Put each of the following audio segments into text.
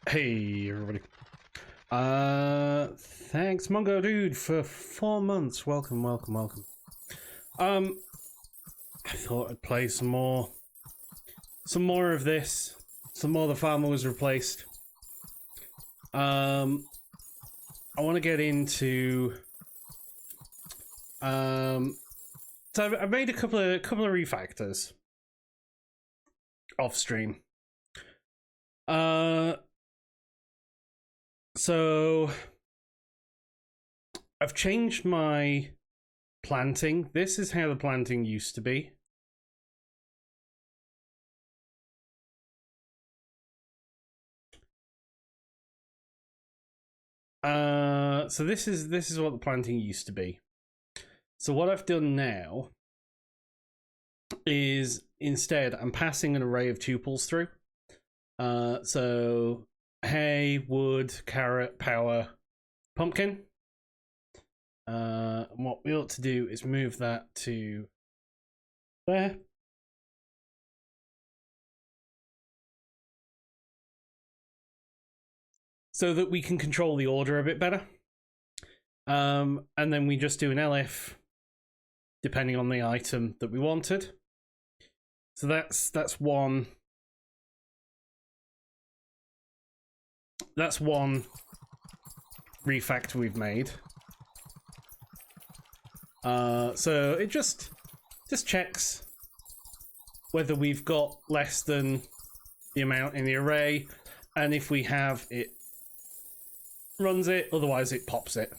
Hey everybody. Thanks Mongo Dude for 4 months. Welcome. I thought I'd play some more of this. Some more The Farmer Was Replaced. I want to get into so I've made a couple of refactors off stream. So I've changed my planting. This is how the planting used to be. So this is what the planting used to be. So what I've done now is instead I'm passing an array of tuples through. So hay, wood, carrot, power, pumpkin. And what we ought to do is move that to there. So that we can control the order a bit better. And then we just do an LF depending on the item that we wanted. So that's one. That's one refactor we've made. So it just checks whether we've got less than the amount in the array, and if we have, it runs it, otherwise it pops it.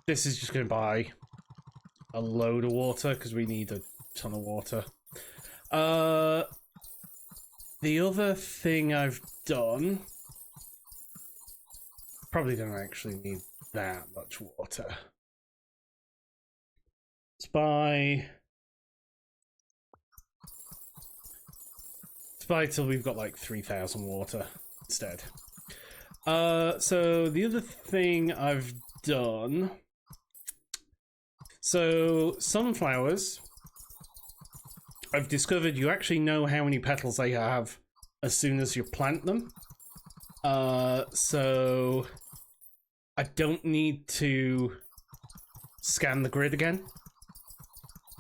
This is just going to buy a load of water because we need a ton of water. The other thing I've done, probably don't actually need that much water. Let's buy till we've got like 3,000 water instead. So the other thing I've done, so sunflowers, I've discovered you actually know how many petals they have as soon as you plant them. So I don't need to scan the grid again.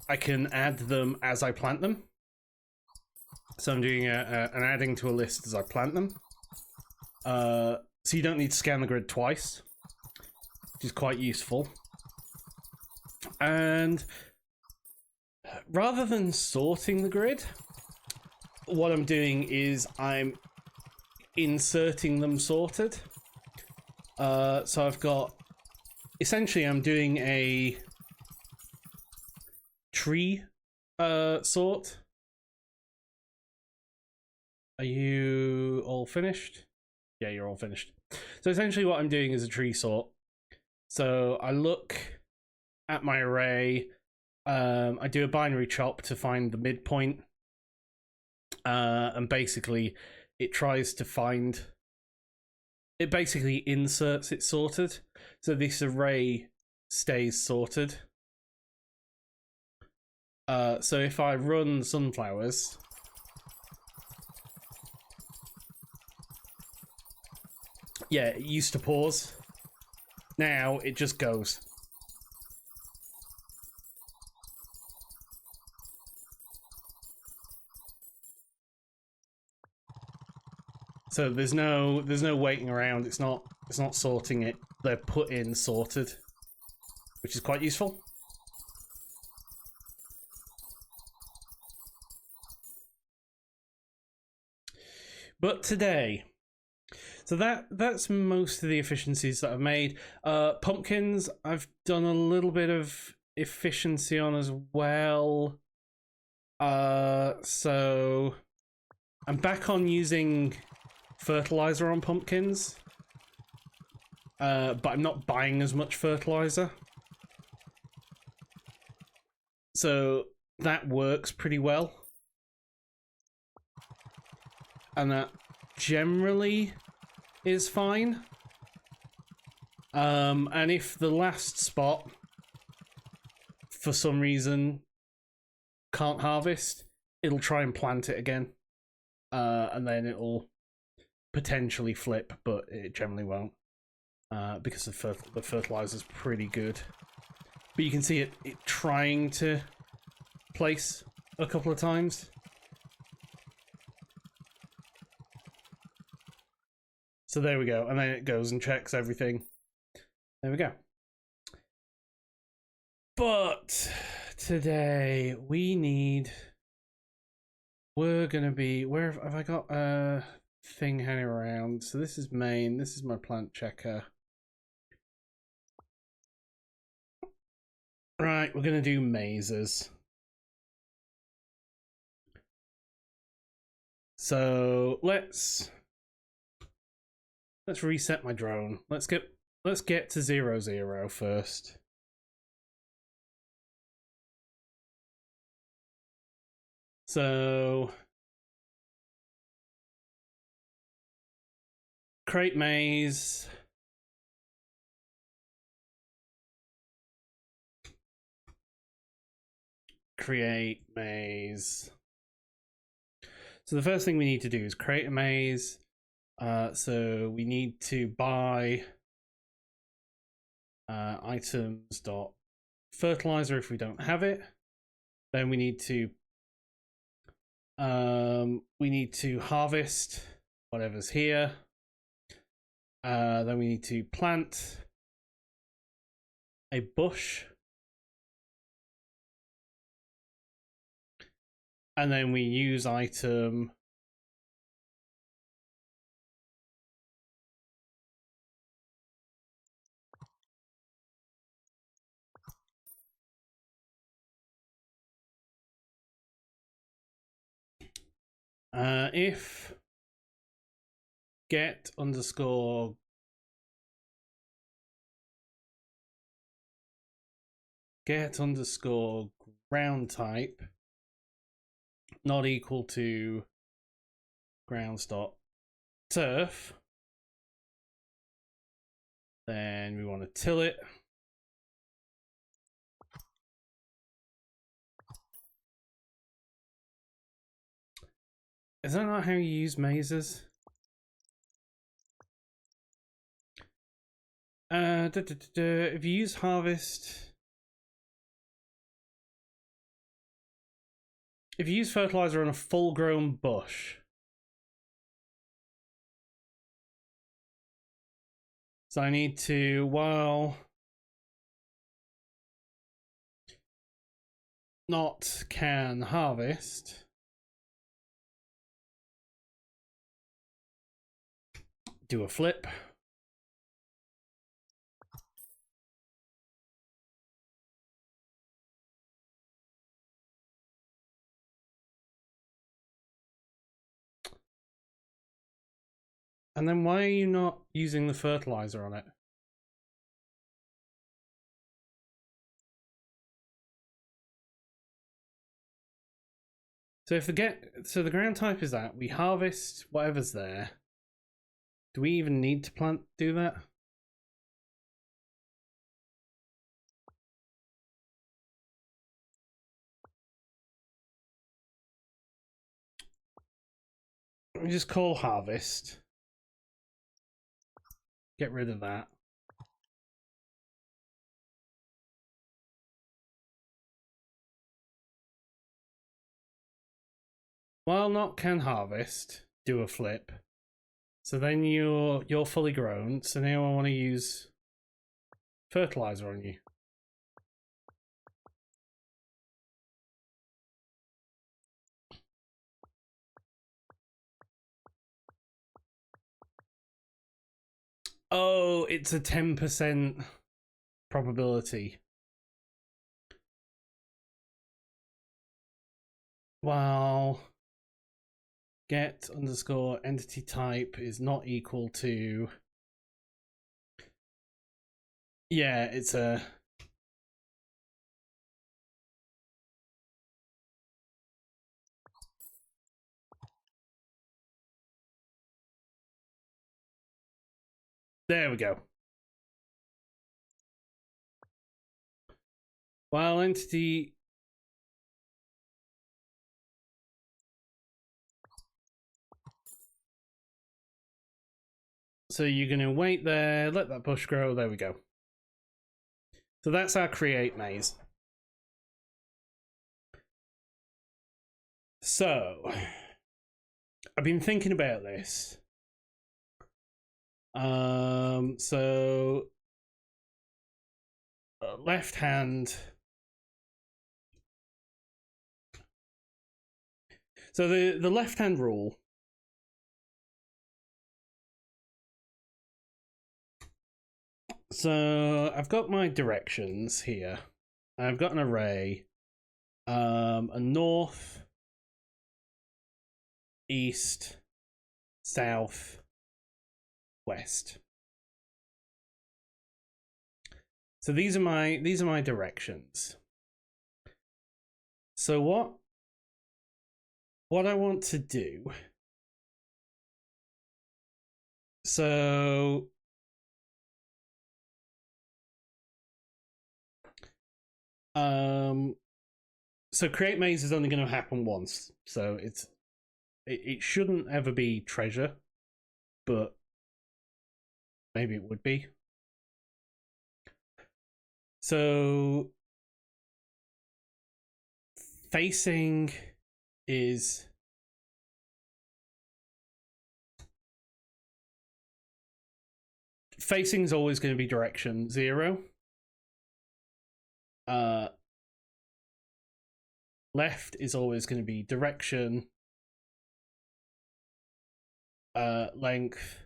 I can add them as I plant them. So I'm doing an adding to a list as I plant them. So you don't need to scan the grid twice, which is quite useful. And rather than sorting the grid, what I'm doing is I'm inserting them sorted. So I've got, essentially I'm doing a tree sort. Are you all finished? Yeah, you're all finished. So essentially what I'm doing is a tree sort. So I look at my array, I do a binary chop to find the midpoint, and basically it tries to find, it basically inserts it sorted, so this array stays sorted. So if I run sunflowers, yeah, it used to pause, now it just goes. So there's no waiting around. It's not sorting it. They're put in sorted, which is quite useful. But today, so that's most of the efficiencies that I've made. Pumpkins, I've done a little bit of efficiency on as well. So I'm back on using fertilizer on pumpkins, but I'm not buying as much fertilizer, so that works pretty well, and that generally is fine. And if the last spot for some reason can't harvest, it'll try and plant it again, and then it'll potentially flip, but it generally won't because the fertilizer's pretty good. But you can see it trying to place a couple of times. So there we go, and then it goes and checks everything. There we go. But today we're gonna be, where have I got a thing hanging around? So this is main, this is my plant checker. Right, we're gonna do mazes. So let's reset my drone. Let's get to 0, 0 first. So create maze. Create maze. So the first thing we need to do is create a maze. So we need to buy items dot fertilizer if we don't have it. Then we need to harvest whatever's here. Then we need to plant a bush. And then we use item if get underscore ground type not equal to grounds dot turf, then we want to till it. Is that not how you use mazes? If you use harvest, if you use fertilizer on a full-grown bush, so I need to, while not can harvest, do a flip. And then why are you not using the fertilizer on it? So if the ground type is that, we harvest whatever's there. Do we even need to do that? We just call harvest. Get rid of that. While not can harvest, do a flip. So then you're fully grown. So now I want to use fertilizer on you. Oh, it's a 10% probability. While get underscore entity type is not equal to, yeah, it's a, there we go. While entity So you're going to wait there, let that bush grow. There we go. So that's our create maze. So I've been thinking about this. So left hand. So the left hand rule. So I've got my directions here. I've got an array. A north, east, south, west. So these are my directions. So what I want to do. So so create maze is only going to happen once. So it shouldn't ever be treasure, but maybe it would be. So facing is always going to be direction 0. Left is always going to be direction length.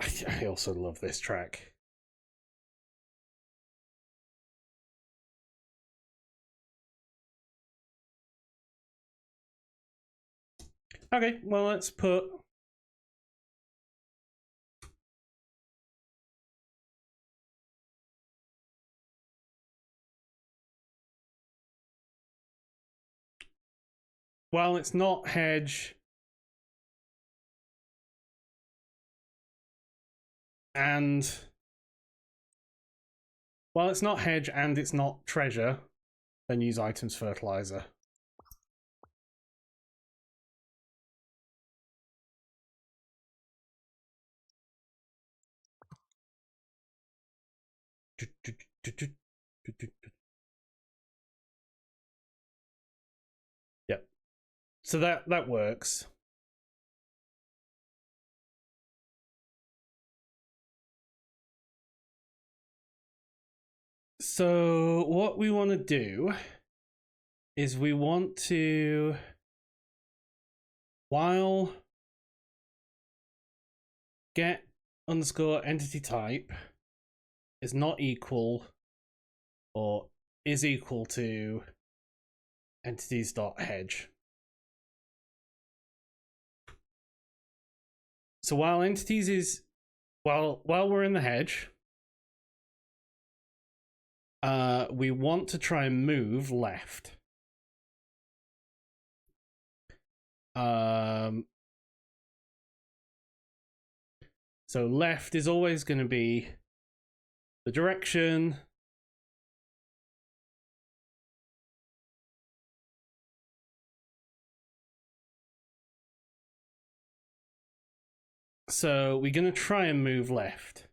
I also love this track. Okay, well, let's put while it's not hedge and while it's not hedge and it's not treasure, then use items fertilizer. Yep. So that works. So what we want to do is we want to, while get underscore entity type is not equal or is equal to entities.hedge. So while entities is while we're in the hedge, we want to try and move left. So left is always going to be the direction. So we're going to try and move left.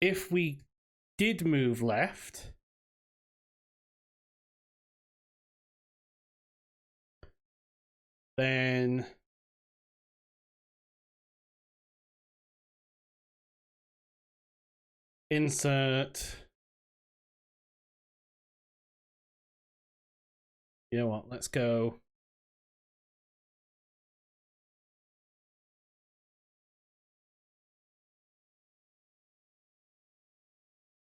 If we did move left, then insert. You know what? Let's go.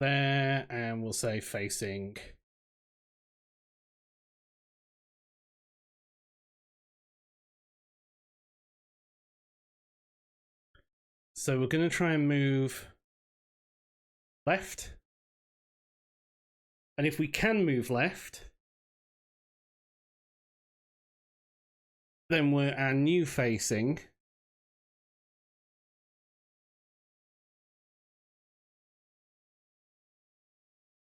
There, and we'll say facing. So we're going to try and move left. And if we can move left, then we're our new facing.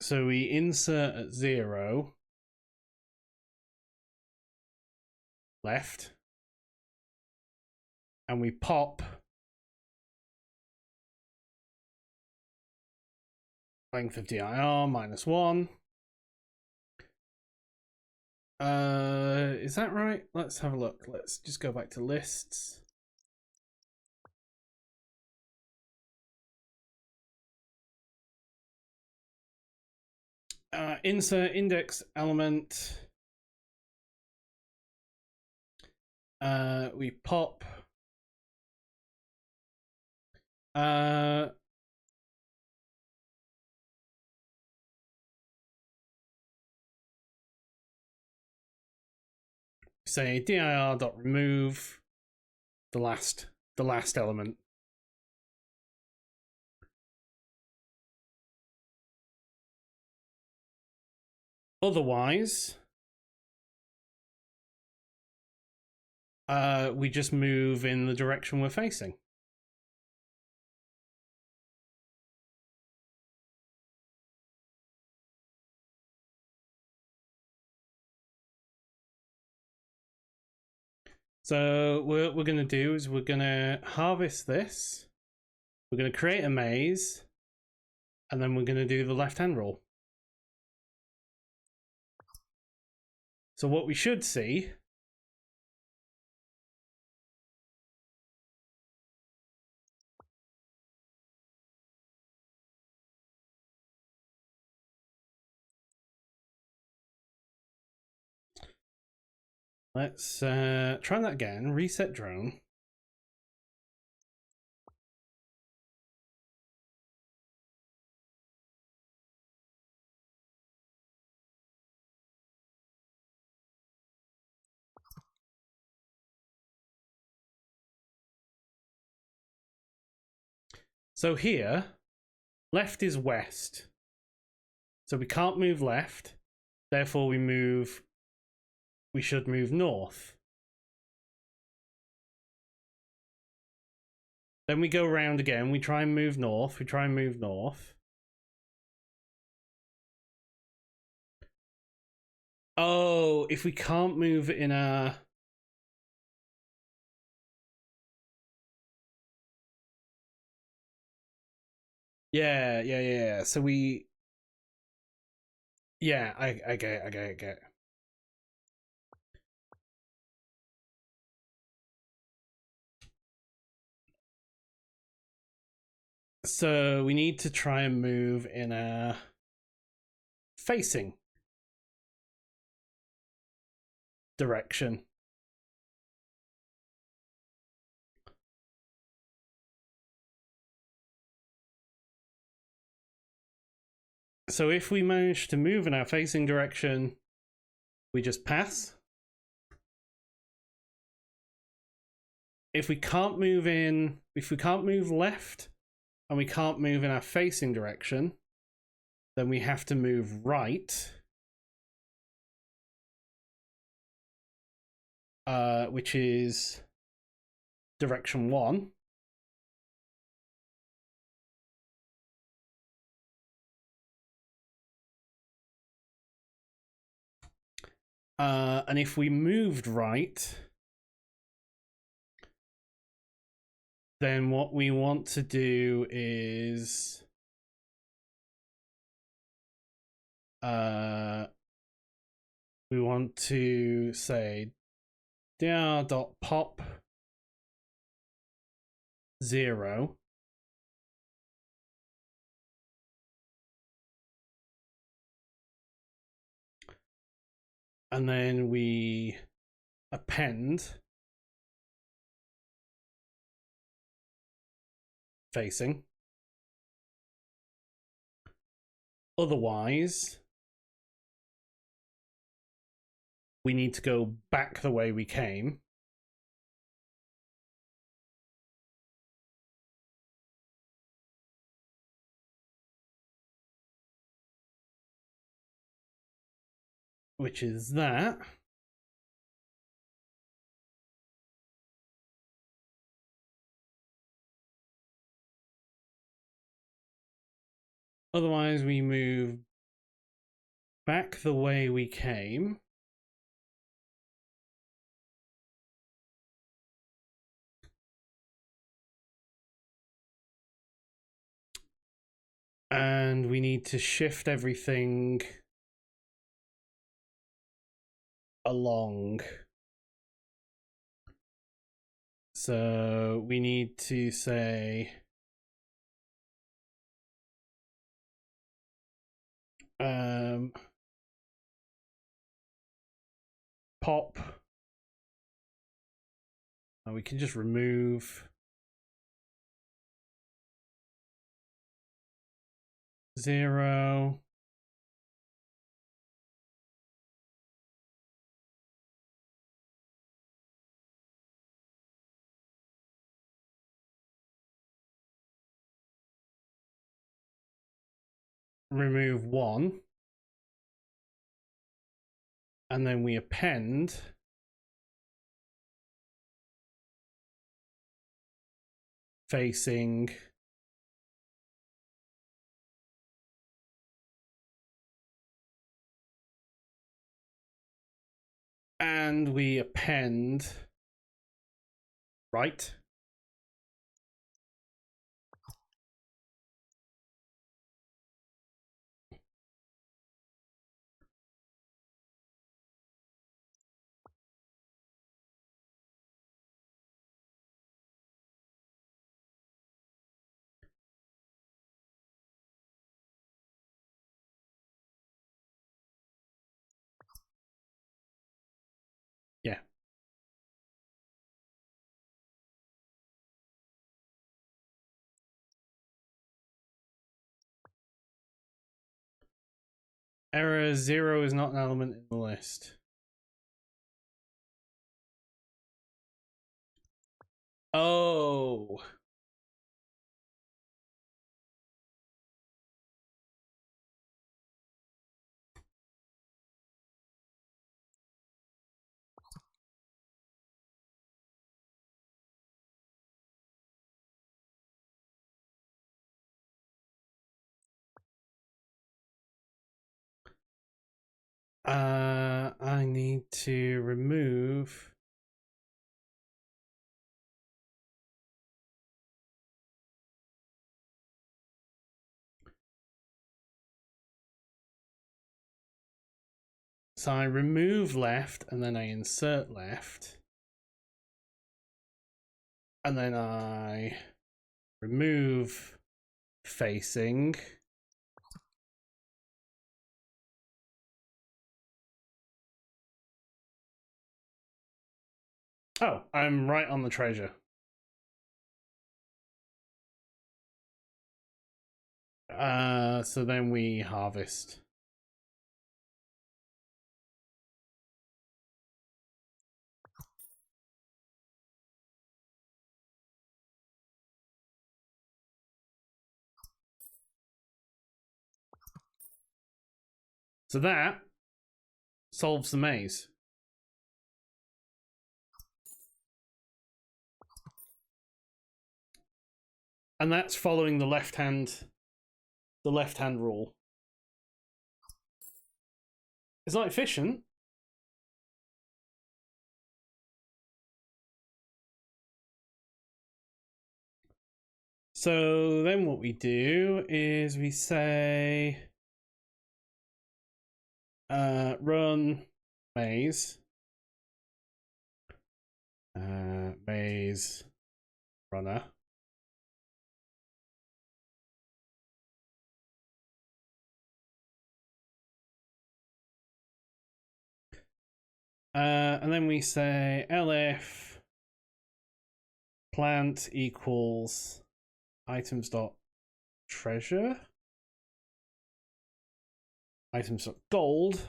So we insert at 0. left, and we pop length of dir -1. Is that right? Let's have a look. Let's just go back to lists. Insert index element. We pop. Say dir.remove the last element. Otherwise, we just move in the direction we're facing. So what we're going to do is we're going to harvest this. We're going to create a maze. And then we're going to do the left-hand roll. So what we should see let's try that again. Reset drone. So here, left is west. So we can't move left. Therefore we should move north. Then we go around again. We try and move north. Oh, if we can't move in a... Yeah. So we... Yeah, I get it. So we need to try and move in a facing direction. So if we manage to move in our facing direction, we just pass. If we can't move left and we can't move in our facing direction, then we have to move right. Which is direction 1. And if we moved right, then what we want to do is we want to say dir.pop 0. And then we append facing. Otherwise, we need to go back the way we came. Which is that. Otherwise, we move back the way we came. And we need to shift everything along. So we need to say pop. And we can just remove 0. Remove 1. And then we append facing and we append right. Yeah. Error 0 is not an element in the list. Oh. I need to remove so I remove left and then I insert left and then I remove facing. Oh, I'm right on the treasure. So then we harvest. So that solves the maze. And that's following the left hand rule. It's not efficient. So then what we do is we say run maze. Maze runner. And then we say elif plant equals items dot treasure items dot gold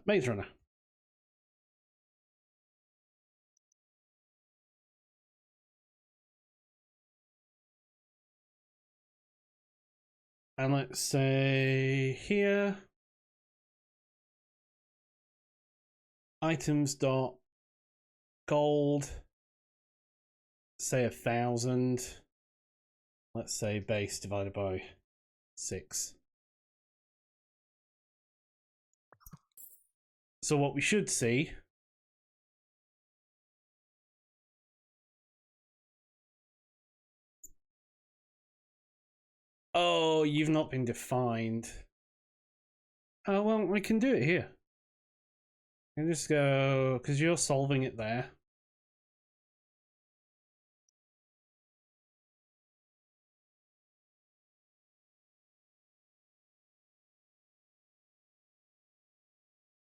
maze runner. And let's say here items dot gold, say 1,000. Let's say base divided by 6. So what we should see Oh, you've not been defined. Oh, well, we can do it here. And just go, because you're solving it there.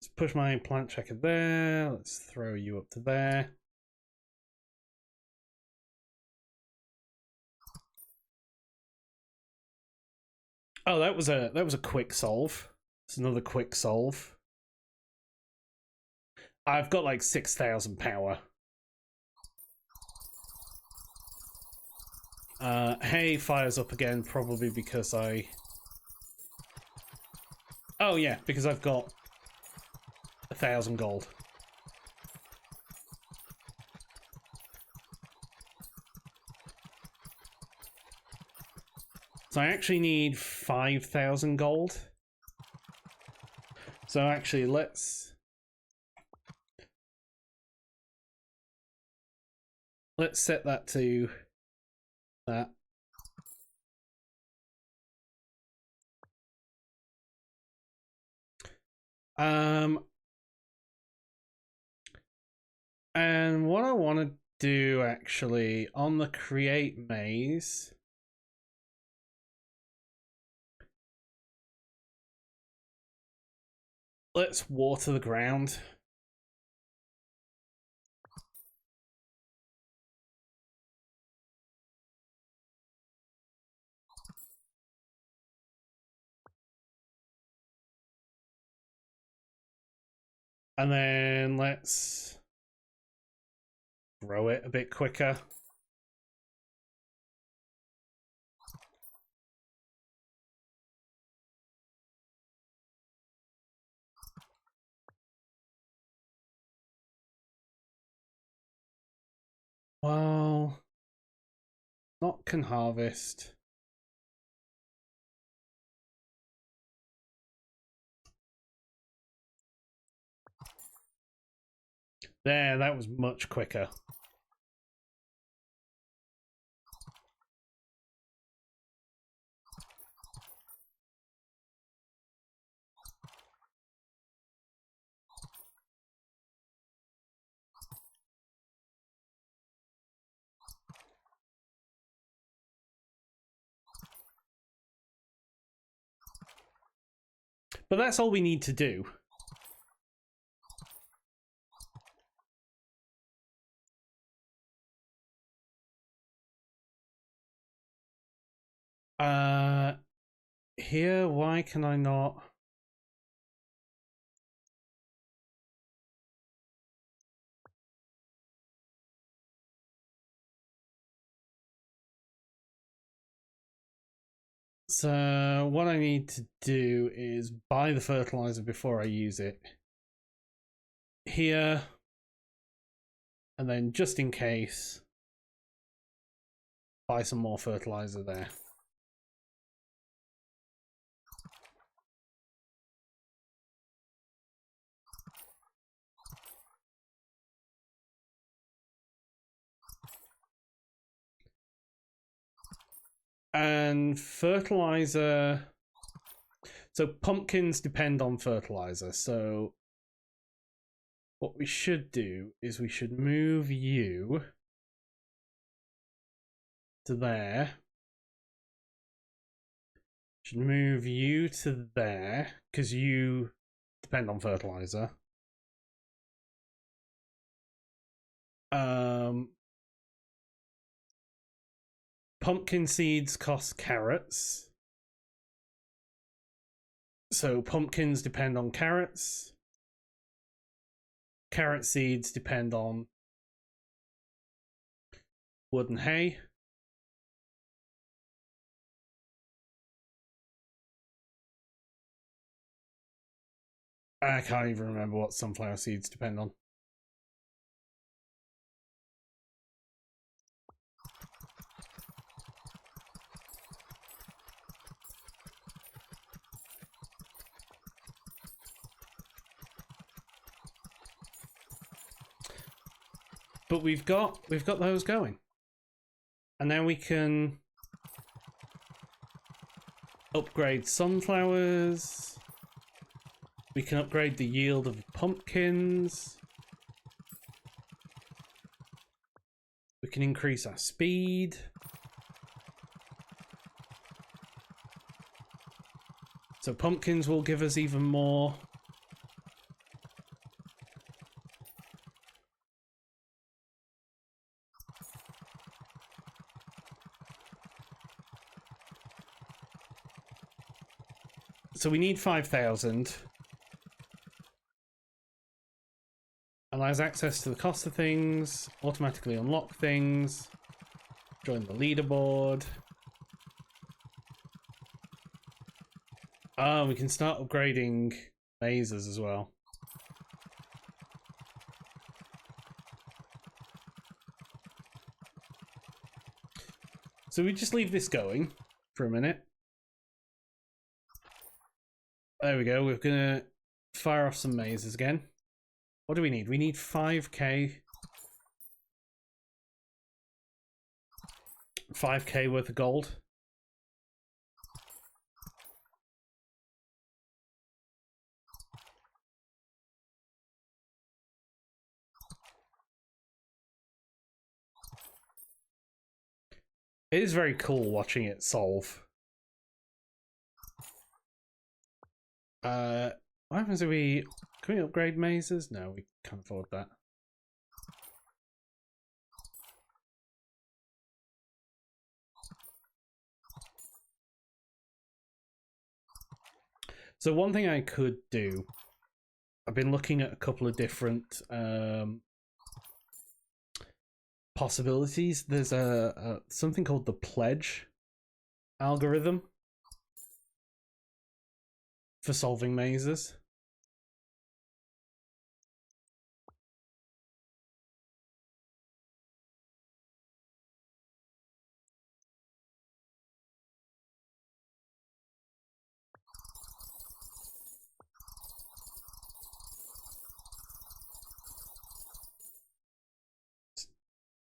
Let's push my plant checker there. Let's throw you up to there. Oh, that was a quick solve. It's another quick solve. I've got like 6,000 power. Hay fires up again, probably because I... Oh yeah, because I've got 1,000 gold. So I actually need 5,000 gold. So actually, let's set that to that. And what I want to do actually on the create maze, let's water the ground. And then let's grow it a bit quicker. Well, not can harvest. There, that was much quicker. But that's all we need to do. Here, why can I not? So what I need to do is buy the fertilizer before I use it. Here, and then just in case, buy some more fertilizer there. And fertilizer, so pumpkins depend on fertilizer, so what we should do is we should move you to there. Should move you to there because you depend on fertilizer. Pumpkin seeds cost carrots. So pumpkins depend on carrots. Carrot seeds depend on wood and hay. I can't even remember what sunflower seeds depend on. But we've got those going. And now we can upgrade sunflowers. We can upgrade the yield of pumpkins. We can increase our speed. So pumpkins will give us even more. So we need 5,000. Allows access to the cost of things, automatically unlock things, join the leaderboard. Oh, we can start upgrading mazes as well. So we just leave this going for a minute. There we go. We're gonna fire off some mazes again. What do we need? We need 5k. 5k worth of gold. It is very cool watching it solve. What happens if we... Can we upgrade mazes? No, we can't afford that. So one thing I could do... I've been looking at a couple of different possibilities. There's a something called the pledge algorithm for solving mazes.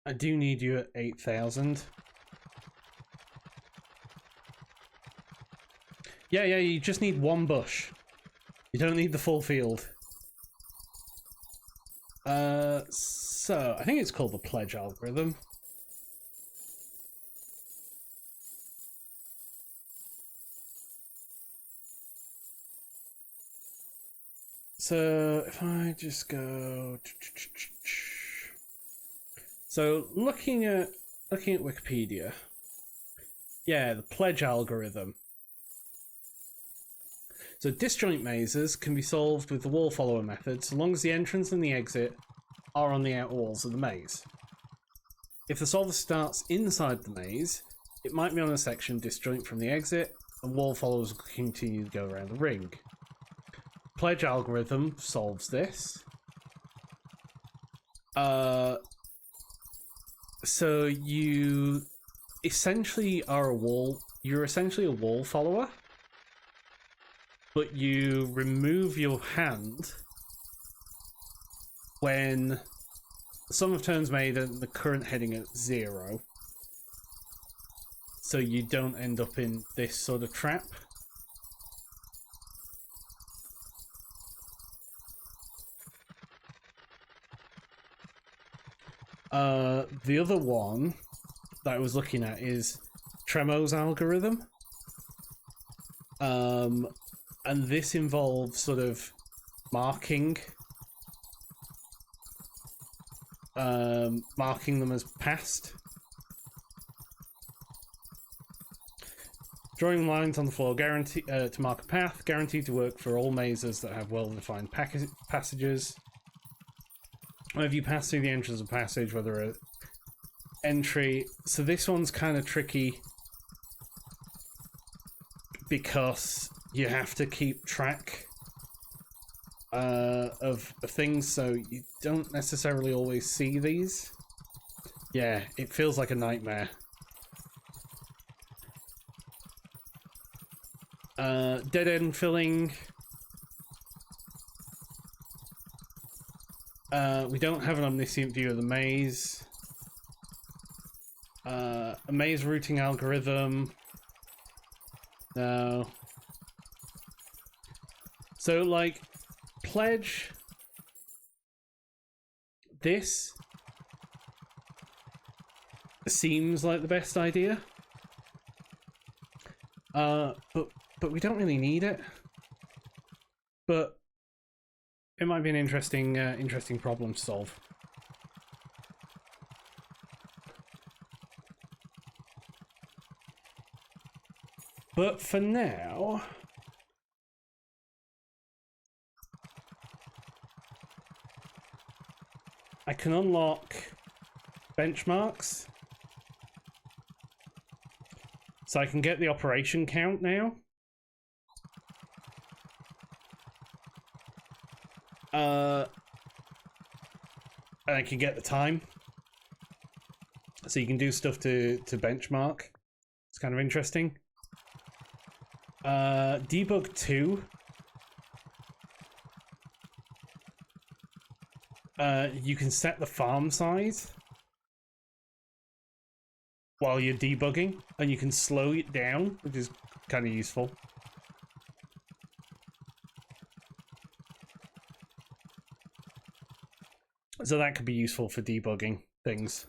I do need you at 8,000. Yeah, you just need one bush. You don't need the full field. So I think it's called the pledge algorithm. So if I just go... So looking at Wikipedia, yeah, the pledge algorithm. So disjoint mazes can be solved with the wall follower method so long as the entrance and the exit are on the outer walls of the maze. If the solver starts inside the maze, it might be on a section disjoint from the exit, and wall followers will continue to go around the ring. Pledge algorithm solves this. So you essentially are you're essentially a wall follower, but you remove your hand when the sum of turns made and the current heading at 0. So you don't end up in this sort of trap. The other one that I was looking at is Tremo's algorithm. And this involves sort of marking them as passed. Drawing lines on the floor to mark a path, guaranteed to work for all mazes that have well-defined passages. Whenever you pass through the entrance of passage, whether an entry... So this one's kind of tricky because you have to keep track of things, so you don't necessarily always see these. Yeah, it feels like a nightmare. Dead end filling. We don't have an omniscient view of the maze. A maze routing algorithm. No. So, like, pledge this seems like the best idea. But we don't really need it. But it might be an interesting problem to solve. But for now, I can unlock benchmarks. So I can get the operation count now. And I can get the time. So you can do stuff to benchmark. It's kind of interesting. Debug 2. You can set the farm size while you're debugging, and you can slow it down, which is kind of useful. So that could be useful for debugging things.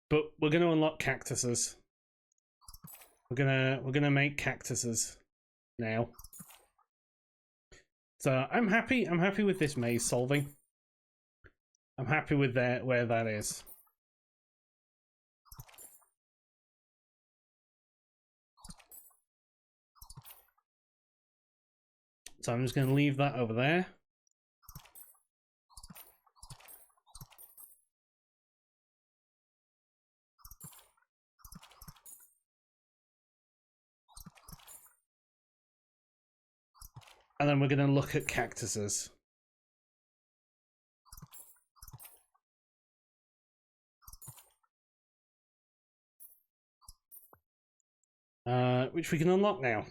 But we're going to unlock cactuses. We're gonna make cactuses now. So I'm happy with this maze solving. I'm happy with where that is. So I'm just gonna leave that over there. And then we're going to look at cactuses. Which we can unlock now.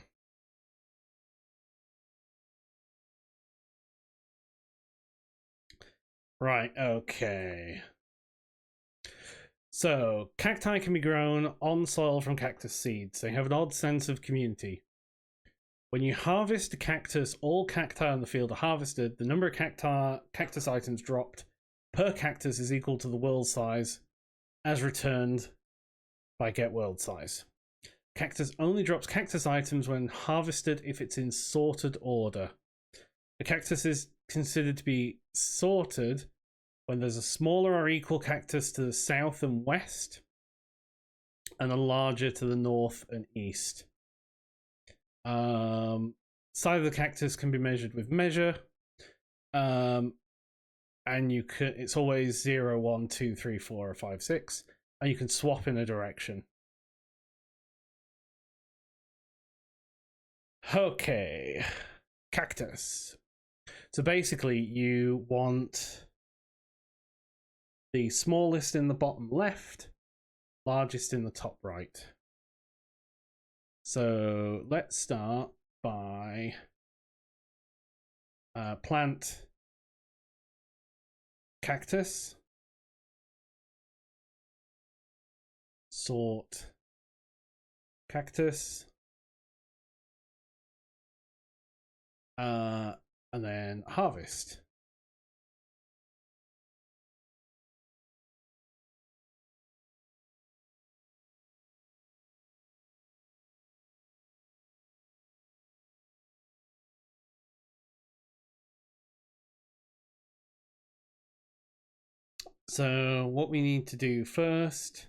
Right, okay. So, cacti can be grown on soil from cactus seeds. They have an odd sense of community. When you harvest a cactus, all cacti on the field are harvested. The number of cactus items dropped per cactus is equal to the world size as returned by get world size. Cactus only drops cactus items when harvested if it's in sorted order. The cactus is considered to be sorted when there's a smaller or equal cactus to the south and west and a larger to the north and east. Size of the cactus can be measured with measure, and it's always 0, 1, 2, 3, 4, or 5, 6, and you can swap in a direction. Okay, cactus. So basically, you want the smallest in the bottom left, largest in the top right. So let's start by plant cactus, sort cactus, and then harvest. So what we need to do first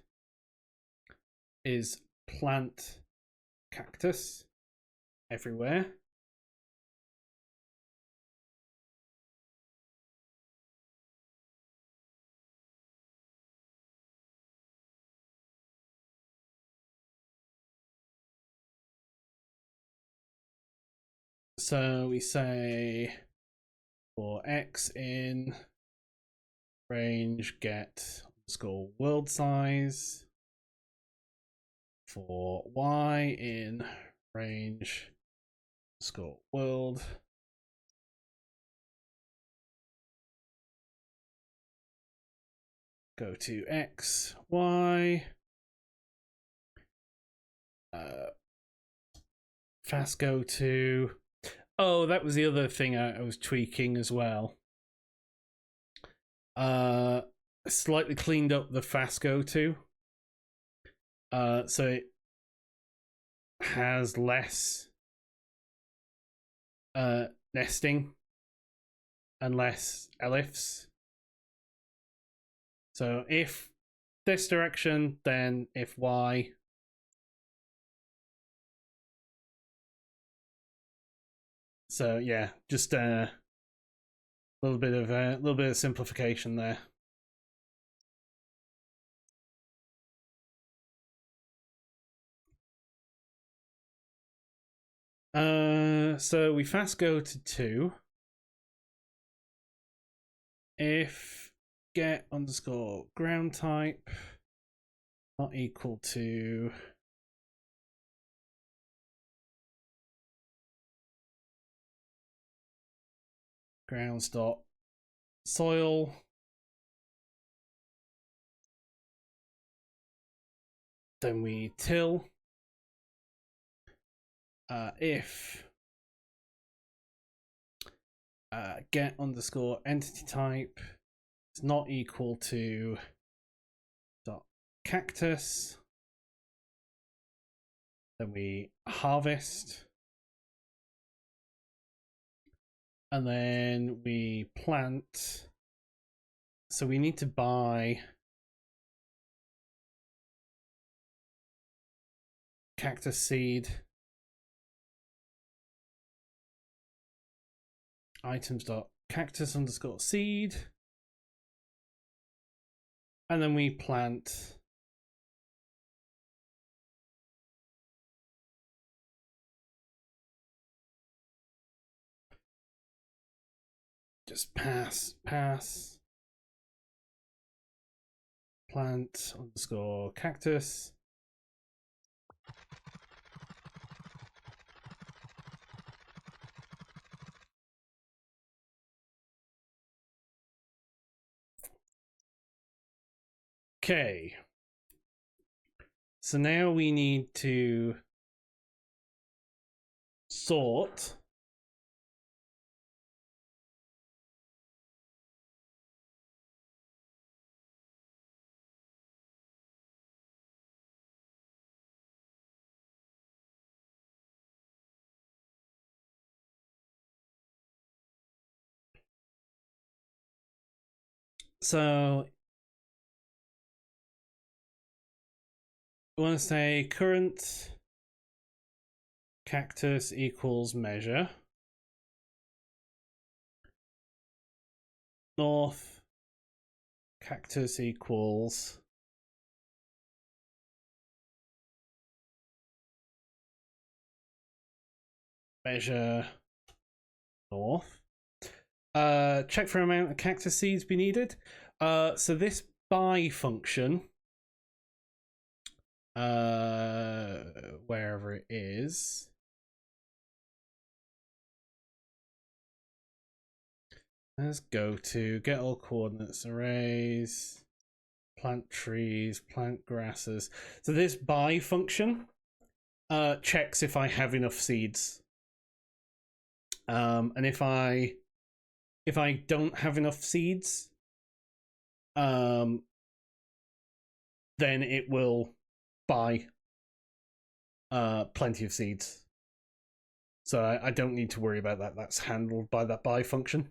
is plant cactus everywhere. So we say for X in range get underscore world size, for Y in range underscore world. Go to X, Y. Fast go to. Oh, that was the other thing I was tweaking as well. Slightly cleaned up the fast go to. So it has less nesting and less elifs. So if this direction, then if Y. So yeah, just a little bit of simplification there. So we fast go to 2. If get underscore ground type not equal to grounds dot soil, then we till. If get underscore entity type is not equal to dot cactus, then we harvest, and then we plant. So we need to buy cactus seed, items dot cactus underscore seed, and then we plant just pass plant underscore cactus. Okay. So now we need to sort so we want to say current cactus equals measure north cactus equals measure north. Check for amount of cactus seeds be needed. So this buy function, wherever it is, let's go to get all coordinates arrays, plant trees, plant grasses. So this buy function checks if I have enough seeds. And if I don't have enough seeds, then it will buy plenty of seeds. So I don't need to worry about that. That's handled by that buy function.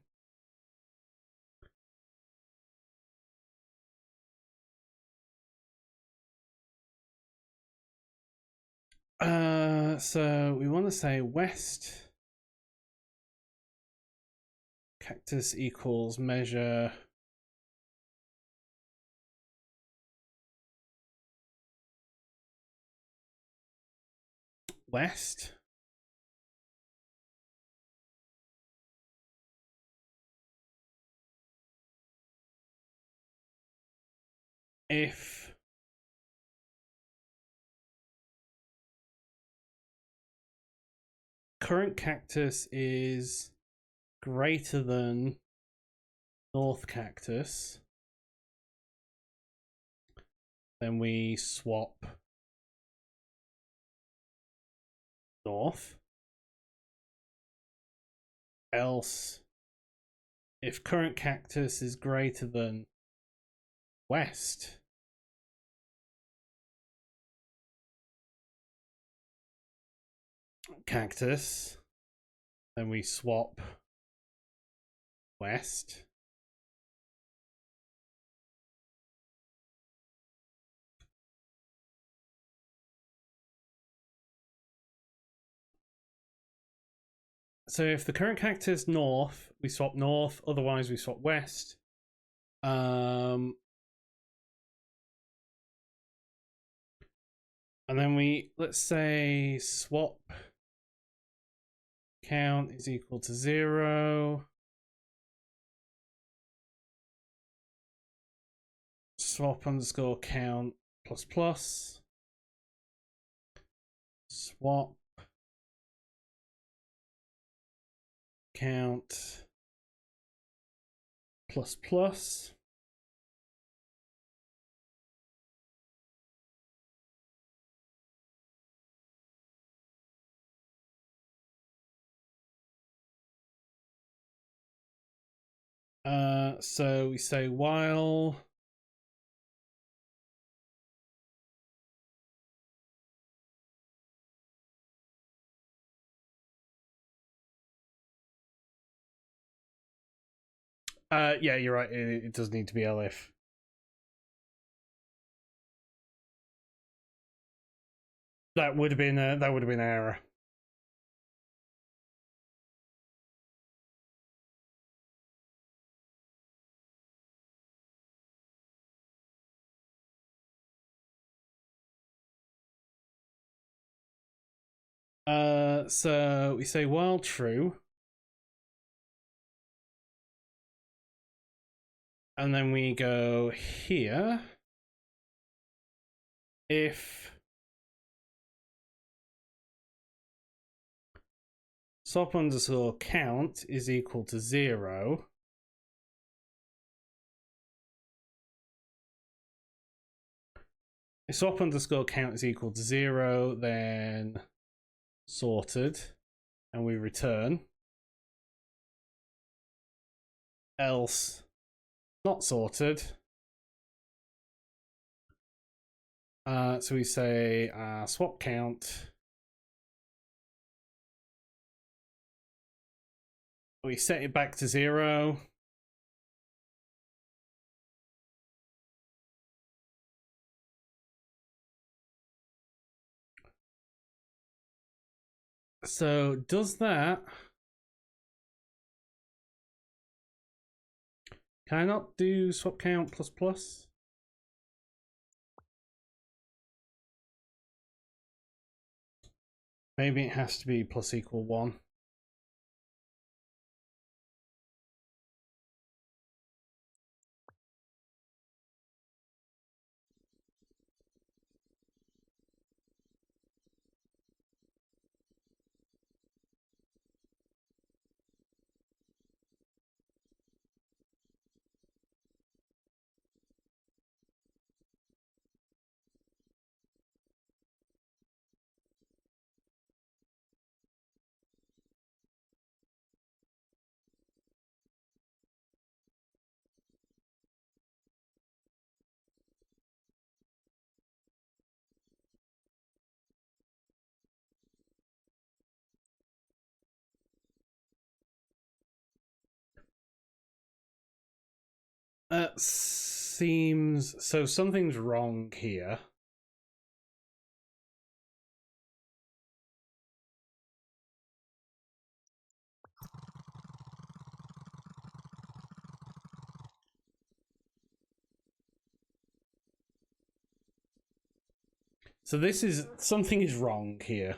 So we want to say west cactus equals measure west. If current cactus is greater than north cactus, then we swap north. Else, if current cactus is greater than west, cactus, then we swap west. So if the current cactus north, we swap north, otherwise we swap west. And then we, let's say, swap count is equal to 0. Swap underscore count plus plus. Swap count plus plus. So we say while yeah, you're right. It does need to be elif. That would have been an error. So we say while true, and then we go here. If swap underscore count is equal to 0, if swap underscore count is equal to 0, then sorted, and we return. Else, not sorted. So we say swap count. We set it back to 0. So does that? Can I not do swap count plus plus? Maybe it has to be plus equal 1. Seems so something's wrong here. So this is something is wrong here.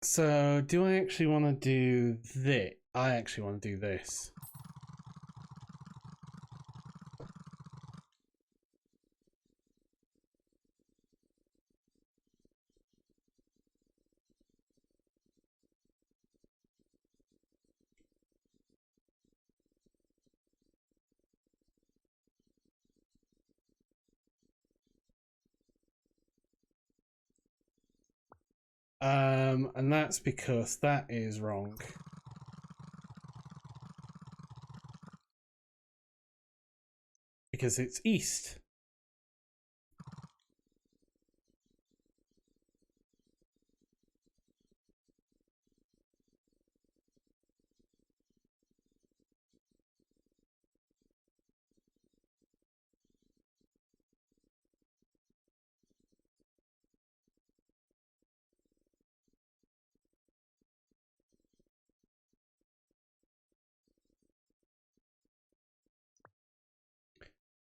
So, do I actually want to do this? I actually want to do this. And that's because that is wrong. Because it's east.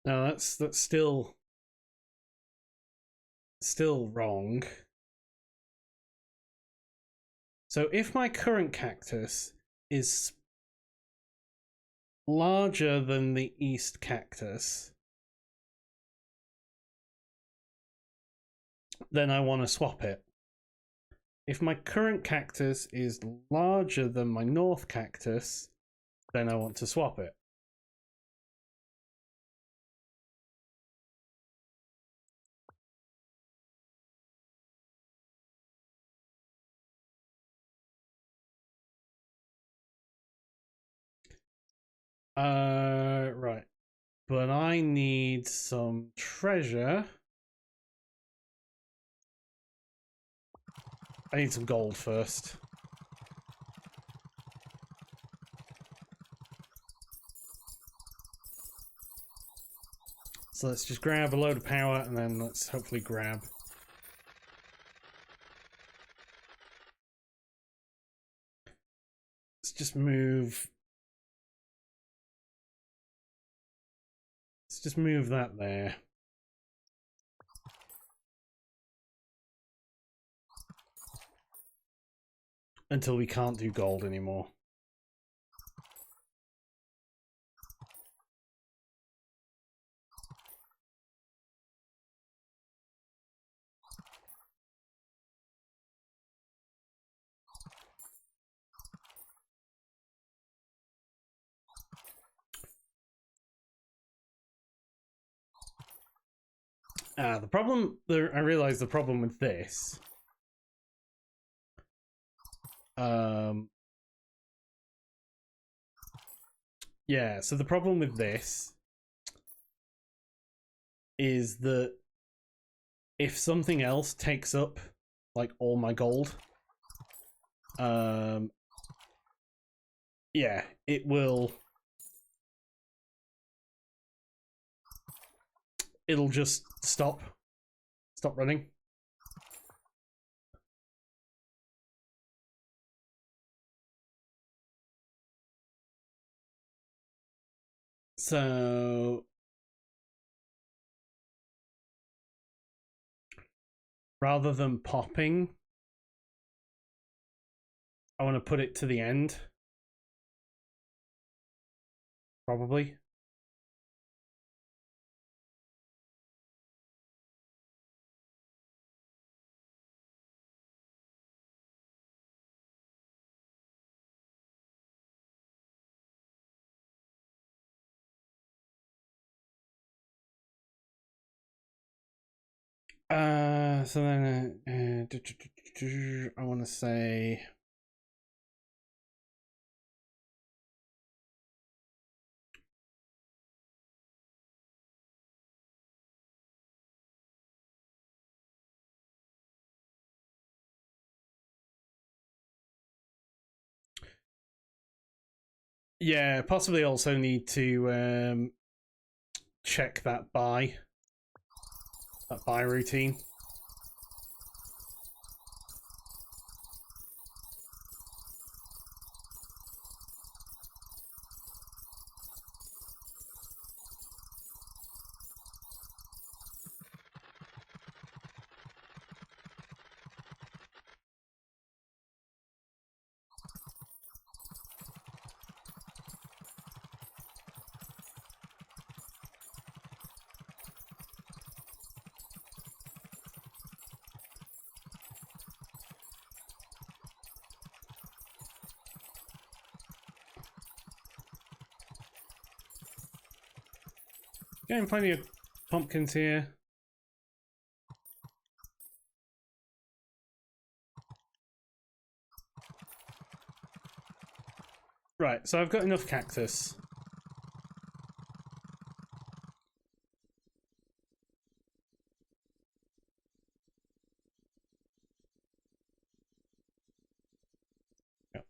No, that's still wrong. So if my current cactus is larger than the east cactus, then I want to swap it. If my current cactus is larger than my north cactus, then I want to swap it. Right. But I need some treasure. I need some gold first. So let's just grab a load of power and then let's hopefully grab. Let's just move. Let's just move that there. Until we can't do gold anymore. The problem, I realize the problem with this. Yeah, so the problem with this is that if something else takes up like all my gold, yeah, it will. It'll just stop running. So rather than popping, I want to put it to the end. Probably. So then I want to say. Yeah, possibly also need to check that buy routine. Getting plenty of pumpkins here. Right, so I've got enough cactus. Yep.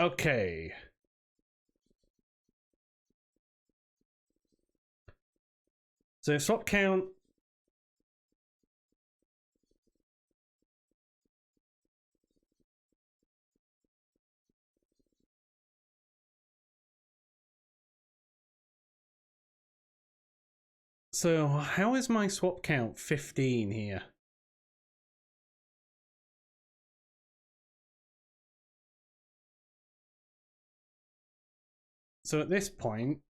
Okay. So swap count. So how is my swap count 15 here? So at this point,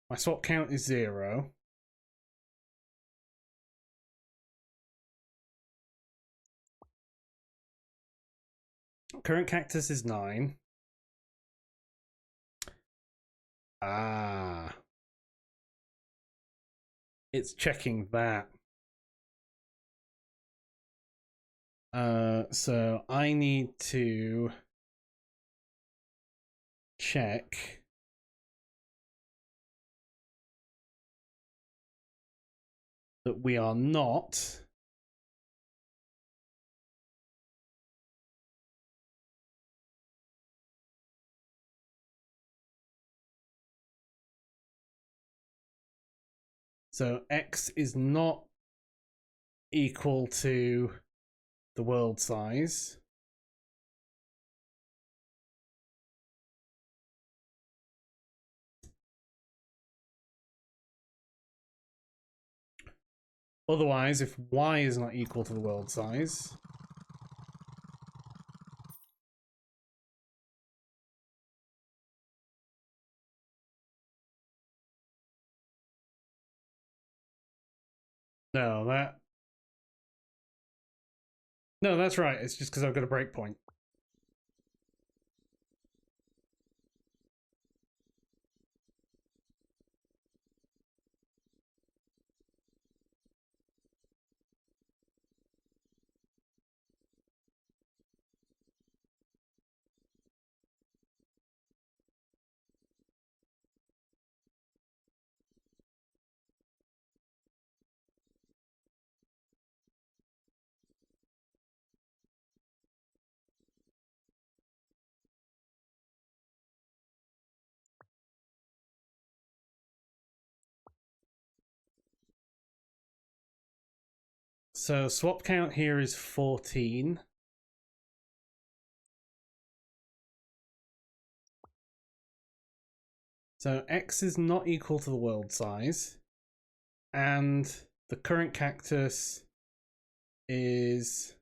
my swap count is 0. Current cactus is 9. Ah. It's checking that. So I need to check that we are not so x is not equal to the world size. Otherwise, if y is not equal to the world size, no, that's right. It's just because I've got a breakpoint. So swap count here is 14. So x is not equal to the world size. And the current cactus is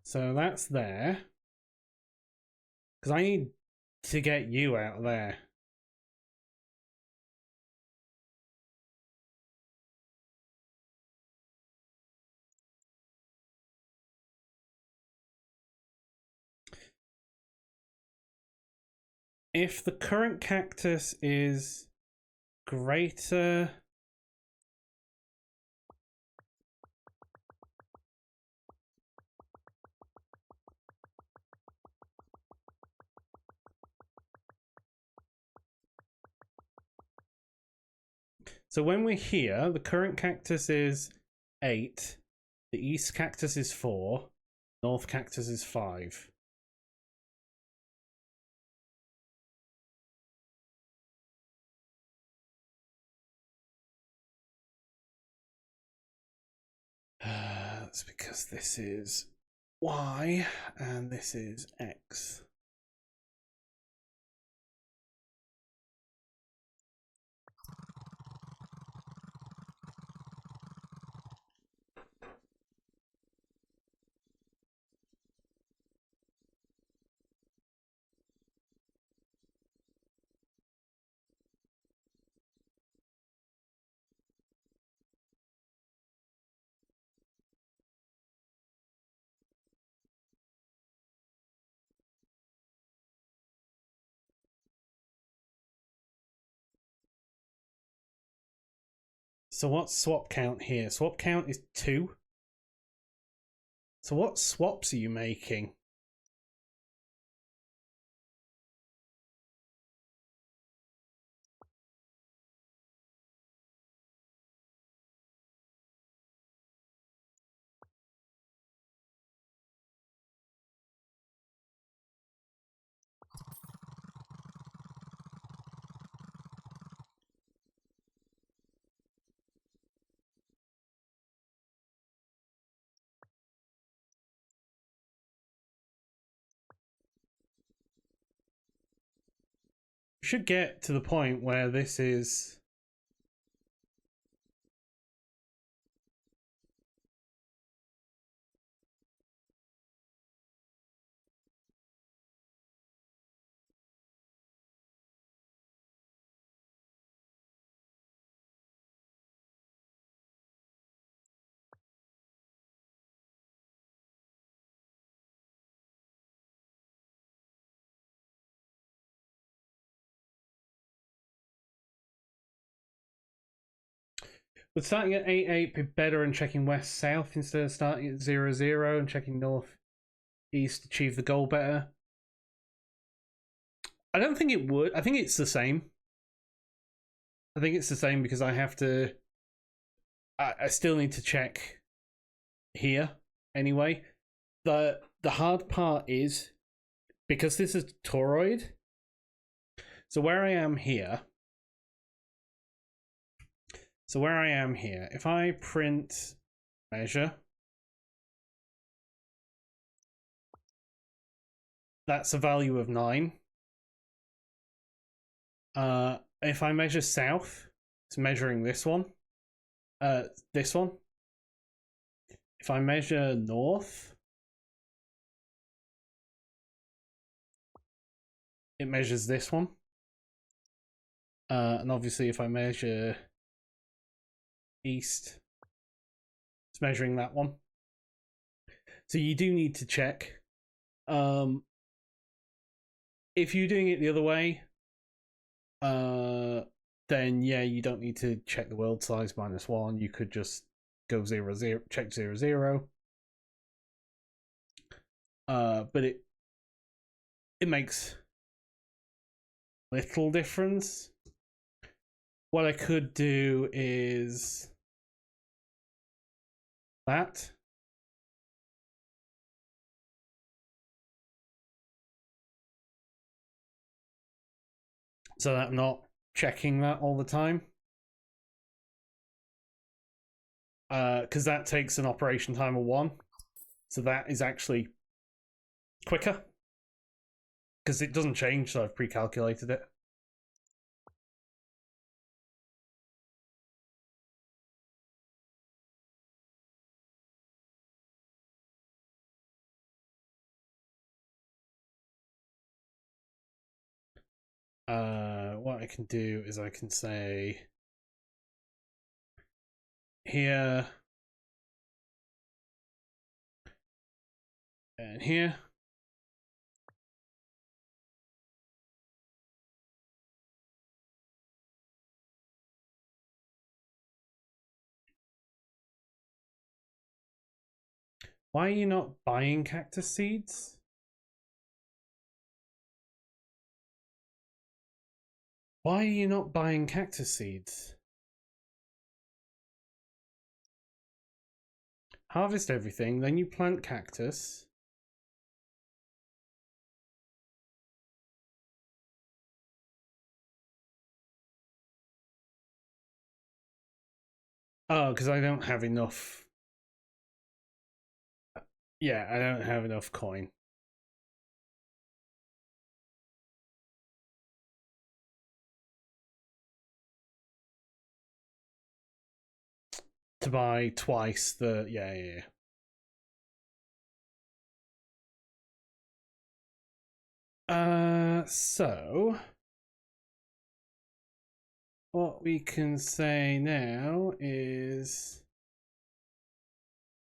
so that's there. Because I need to get you out of there. If the current cactus is greater so when we're here, the current cactus is 8 The east cactus is 4. North cactus is 5. That's because this is Y and this is X. So what's swap count here? Swap count is 2. So what swaps are you making? Should get to the point where this is would starting at 8-8 be better and checking west south instead of starting at 0-0 and checking north east achieve the goal better? I don't think it would. I think it's the same. I think it's the same because I have to. I still need to check here anyway. The hard part is because this is toroid. So where I am here. If I print measure, that's a value of 9. If I measure south, it's measuring this one. This one. If I measure north, it measures this one. And obviously if I measure east, it's measuring that one. So you do need to check. If you're doing it the other way, then yeah, you don't need to check the world size -1. You could just go 0-0, check 0-0. But it makes little difference. What I could do is that. So that I'm not checking that all the time. Because that takes an operation time of 1. So that is actually quicker. Because it doesn't change, so I've pre-calculated it. What I can do is I can say here and here. Why are you not buying cactus seeds? Why are you not buying cactus seeds? Harvest everything, then you plant cactus. Oh, because I don't have enough. Yeah, I don't have enough coin. To buy twice the. Yeah. So what we can say now is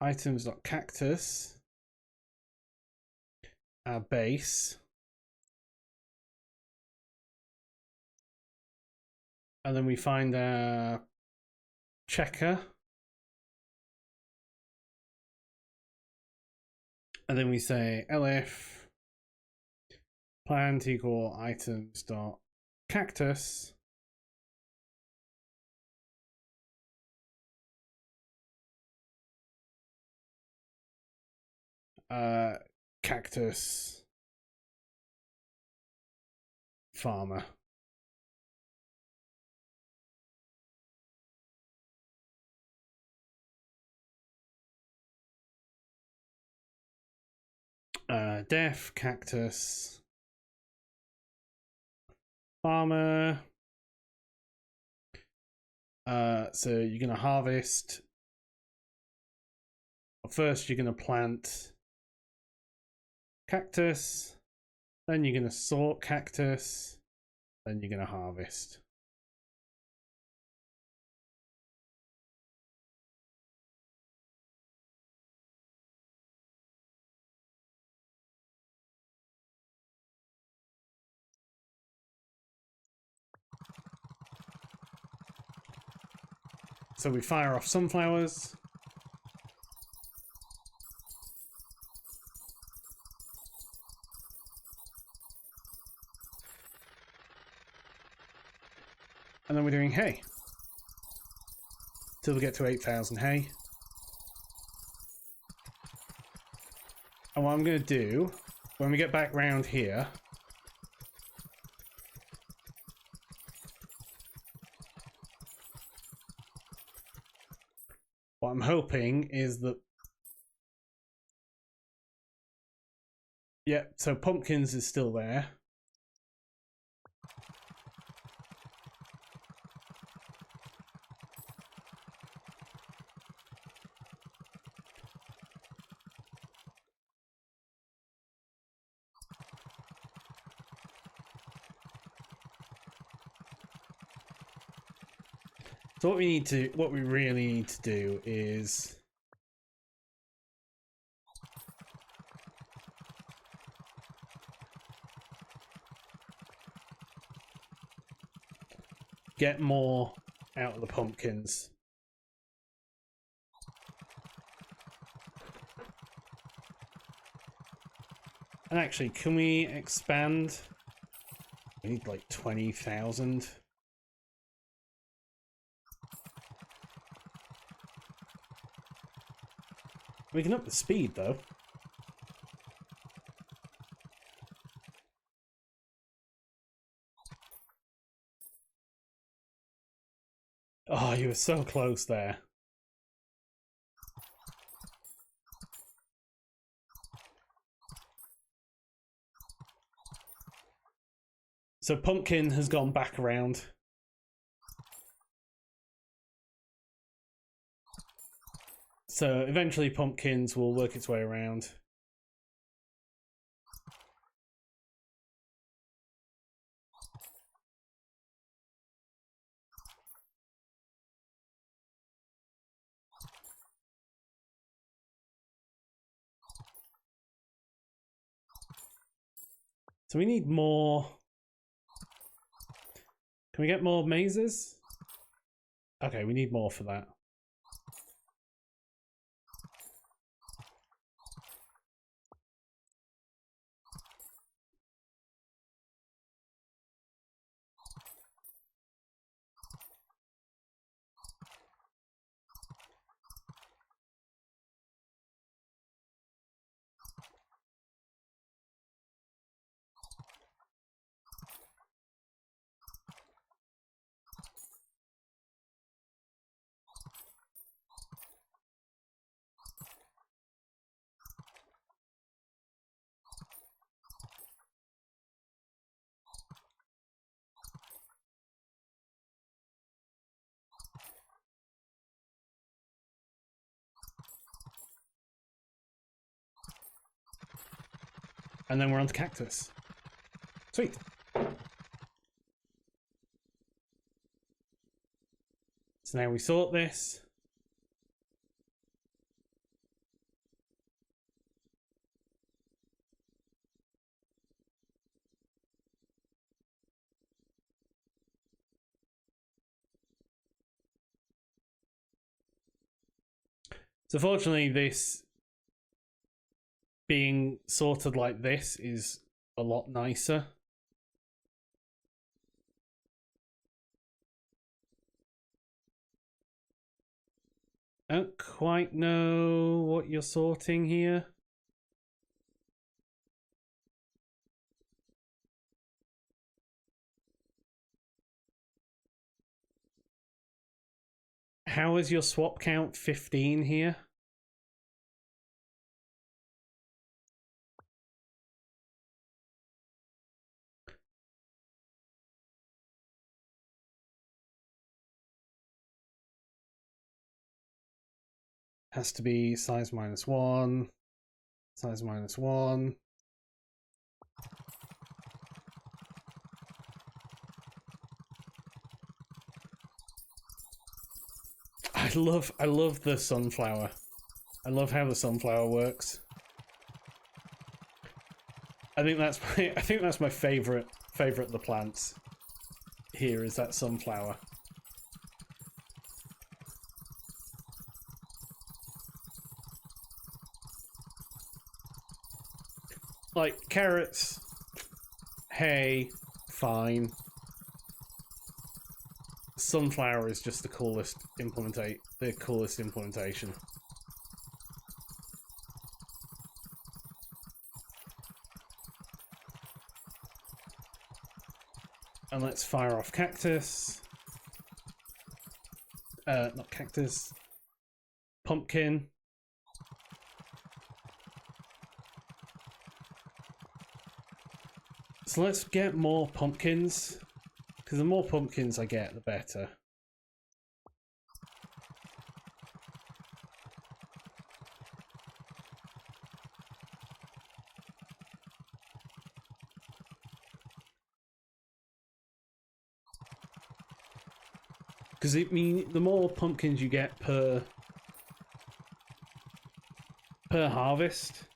items.cactus, our base, and then we find our checker, and then we say elif plant equal items.cactus. Cactus farmer. Def cactus farmer. So you're gonna harvest. First, you're gonna plant cactus. Then you're gonna sort cactus. Then you're gonna harvest. So we fire off sunflowers. And then we're doing hay. Till we get to 8,000 hay. And what I'm going to do, when we get back round here, what I'm hoping is that... Yeah, so pumpkins is still there. So what we really need to do is get more out of the pumpkins. And actually, can we expand? We need like 20,000. We can up the speed though. Oh, you were so close there. So pumpkin has gone back around. So eventually pumpkins will work its way around. So we need more. Can we get more mazes? Okay, we need more for that. And then we're on to cactus. Sweet. So now we sort this. So fortunately, this being sorted like this is a lot nicer. I don't quite know what you're sorting here. How is your swap count 15 here? Has to be size -1, size -1. I love the sunflower. I love how the sunflower works. I think that's my favorite of the plants. Here is that sunflower. Like carrots, hay, fine. Sunflower is just the coolest implementation. And let's fire off cactus. Not cactus. Pumpkin. So let's get more pumpkins. Because the more pumpkins I get, the better. Because the more pumpkins you get per harvest.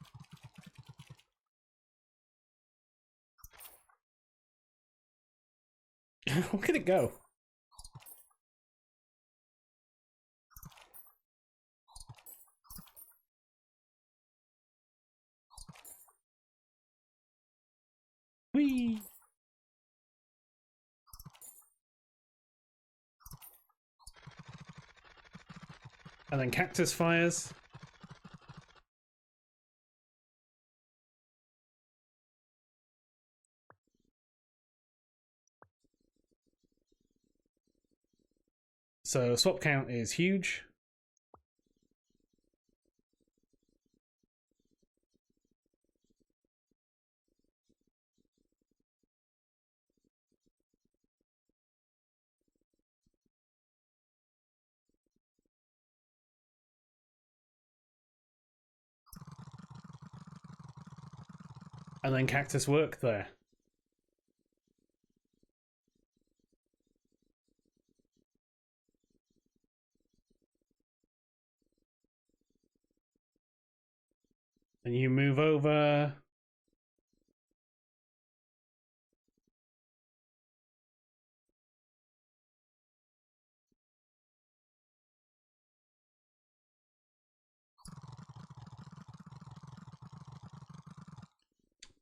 Look at it go. Whee! And then cactus fires. So swap count is huge. And then cactus work there. And you move over.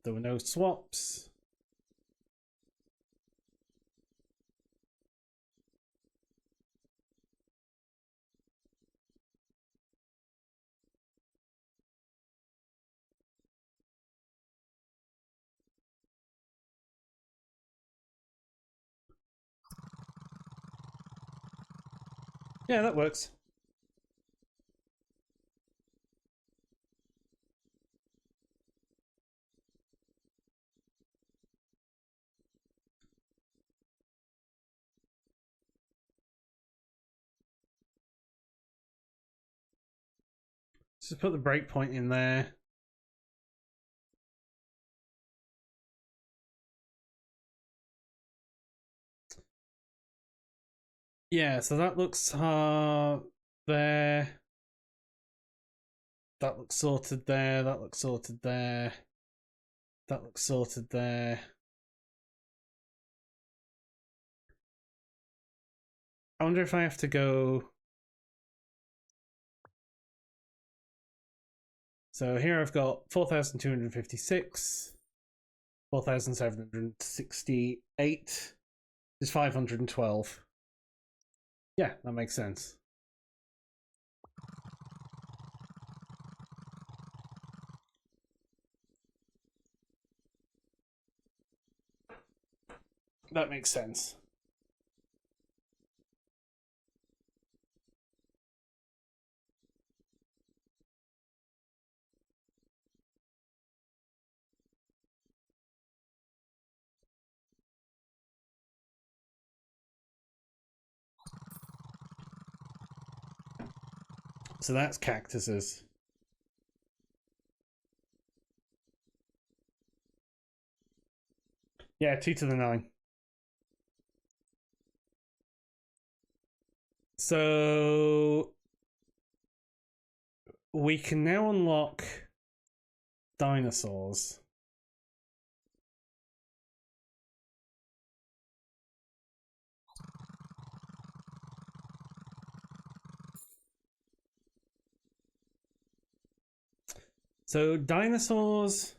There were no swaps. Yeah, that works. Just put the breakpoint in there. Yeah, so that looks there. That looks sorted there. That looks sorted there. That looks sorted there. I wonder if I have to go. So here I've got 4,256, 4,768 is 512. Yeah, that makes sense. That makes sense. So that's cactuses. Yeah, 2 to the 9. So we can now unlock dinosaurs. So dinosaurs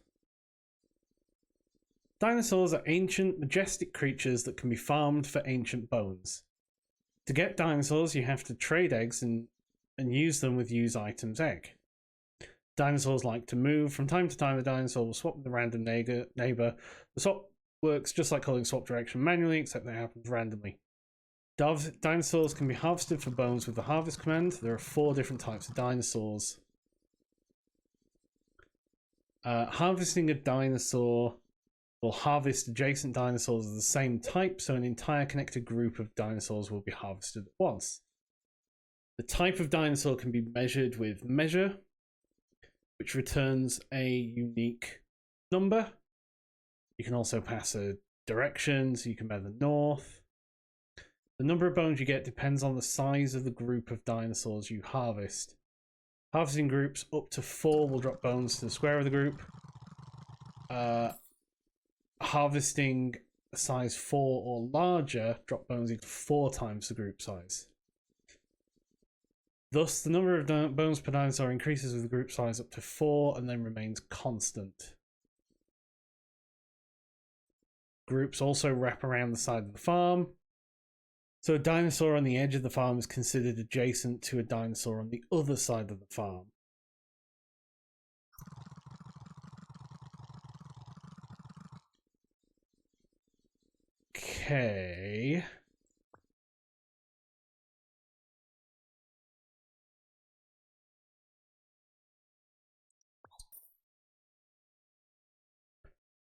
are ancient, majestic creatures that can be farmed for ancient bones. To get dinosaurs, you have to trade eggs and use them with use items egg. Dinosaurs like to move. From time to time, the dinosaur will swap with a random neighbor. The swap works just like calling swap direction manually, except that it happens randomly. Dinosaurs can be harvested for bones with the harvest command. There are 4 different types of dinosaurs. Harvesting a dinosaur will harvest adjacent dinosaurs of the same type, so an entire connected group of dinosaurs will be harvested at once. The type of dinosaur can be measured with measure, which returns a unique number. You can also pass a direction, so you can measure north. The number of bones you get depends on the size of the group of dinosaurs you harvest. Harvesting groups up to 4 will drop bones to the square of the group. Harvesting a size 4 or larger drop bones equal 4 times the group size. Thus, the number of bones per dinosaur increases with the group size up to 4 and then remains constant. Groups also wrap around the side of the farm. So a dinosaur on the edge of the farm is considered adjacent to a dinosaur on the other side of the farm. Okay.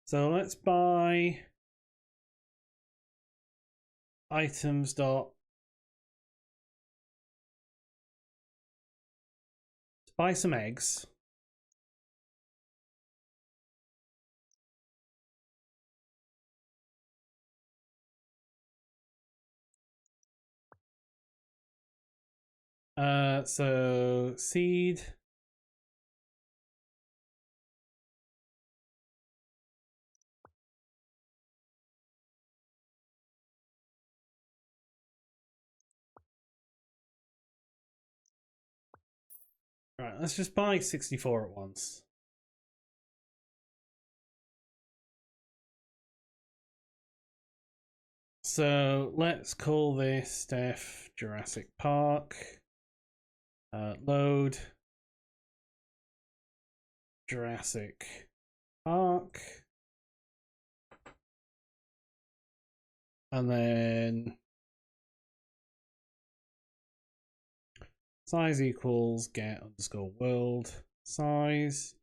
So let's buy items dot. Let's buy some eggs. So seed. Right, let's just buy 64 at once. So let's call this Steph Jurassic Park. Load Jurassic Park. And then size equals get underscore world size.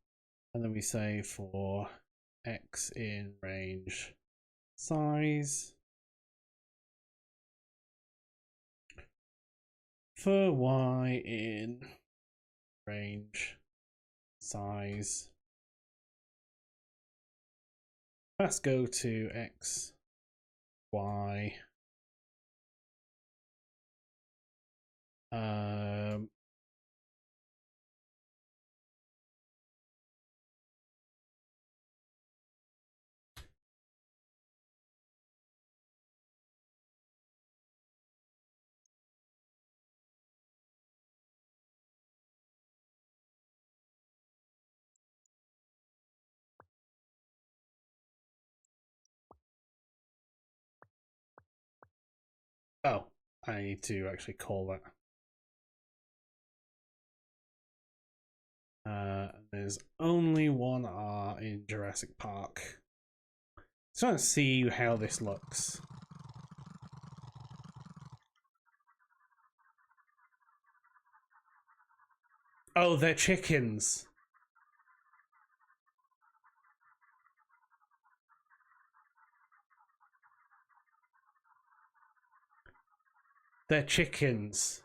And then we say for X in range size. For Y in range size. Let's go to X, Y, Um, oh, I need to actually call that. There's only one R in Jurassic Park. Just want to see how this looks. Oh, they're chickens. They're chickens.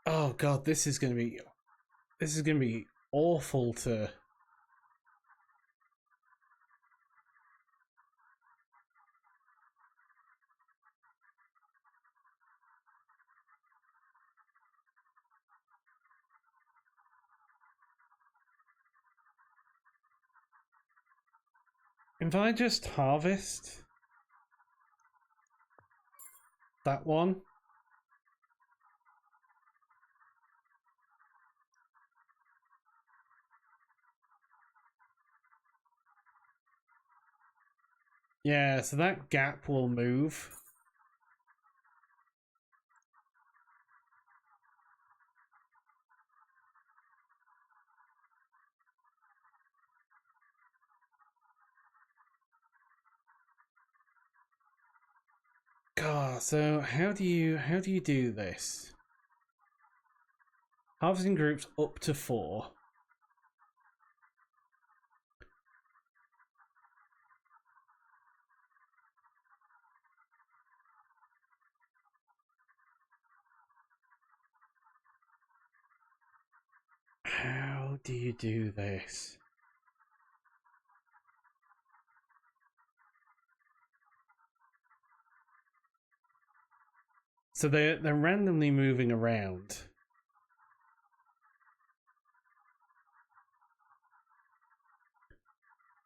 Oh god, this is gonna be awful to. If I just harvest that one. Yeah, so that gap will move. God, so how do you do this? Harvesting groups up to 4. How do you do this? So they're randomly moving around.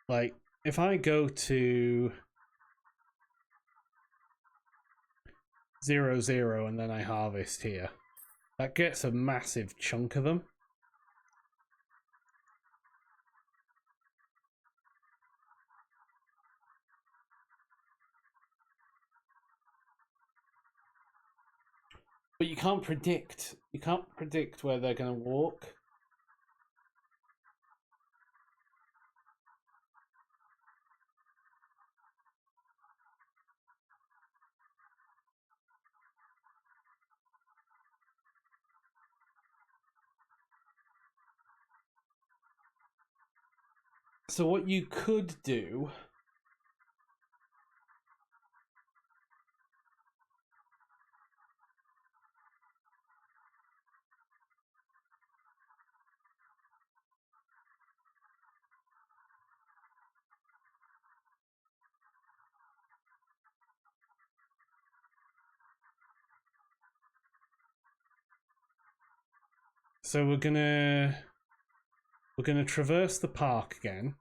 Like, if I go to 0, 0 and then I harvest here, that gets a massive chunk of them. But you can't predict where they're gonna walk. So what you could do So we're gonna traverse the park again.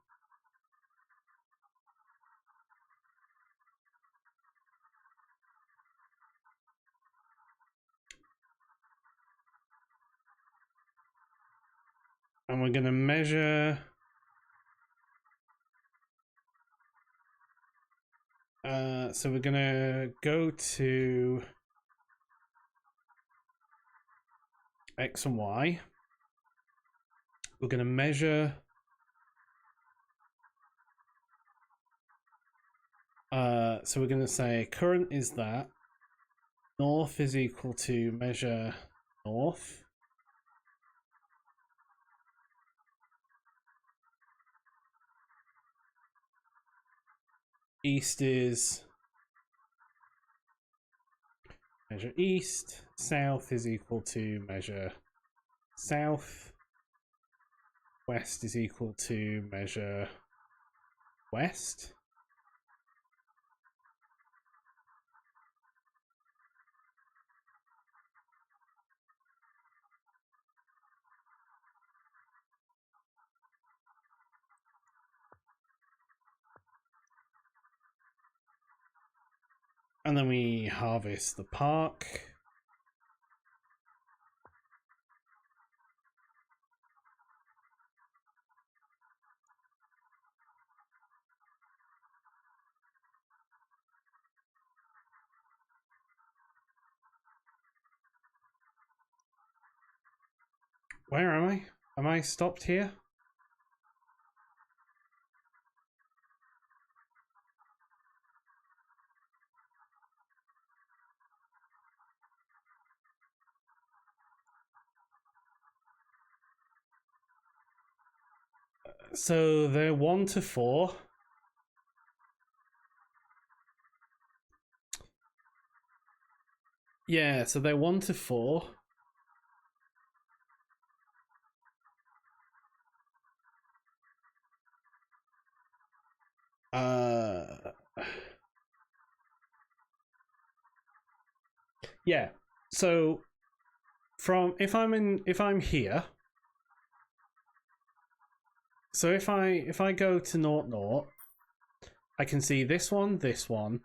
And we're gonna measure so we're gonna go to X and Y. We're gonna measure so we're gonna say current is that. North is equal to measure north. East is measure east. South is equal to measure south. West is equal to measure west. And then we harvest the park. Where am I? Am I stopped here? So they're 1 to 4. Yeah, so they're 1 to 4. Yeah. So from if I'm here. So if I go to 0, 0, I can see this one, this one,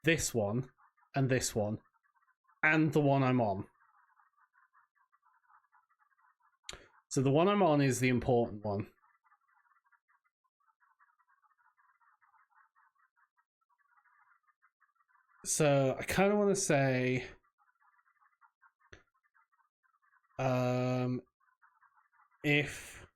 this one, and this one, and the one I'm on. So the one I'm on is the important one. So I kind of want to say, if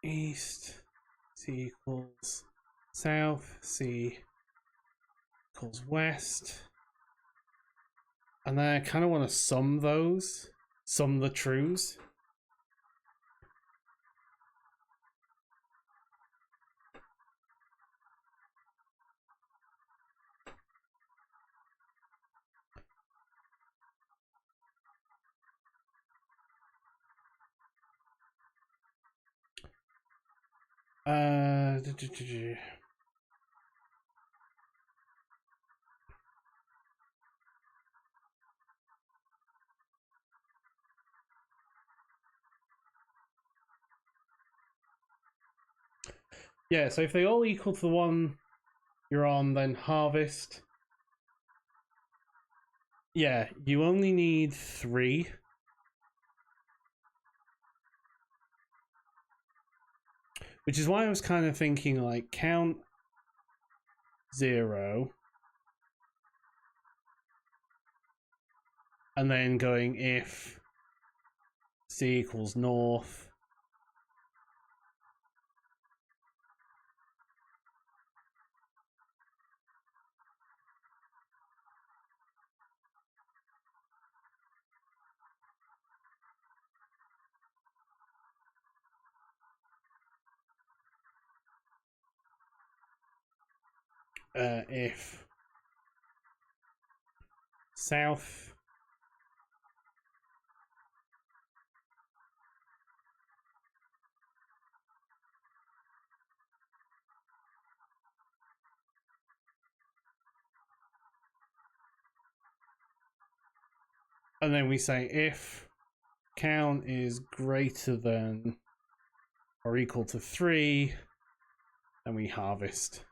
east C equals south, C equals west, and then I kind of want to sum those, sum the trues. Uh, yeah, so if they all equal to the one you're on, then harvest. Yeah, you only need 3. Which is why I was kind of thinking, like, count 0, and then going if C equals north. If south and then we say if count is greater than or equal to 3, then we harvest.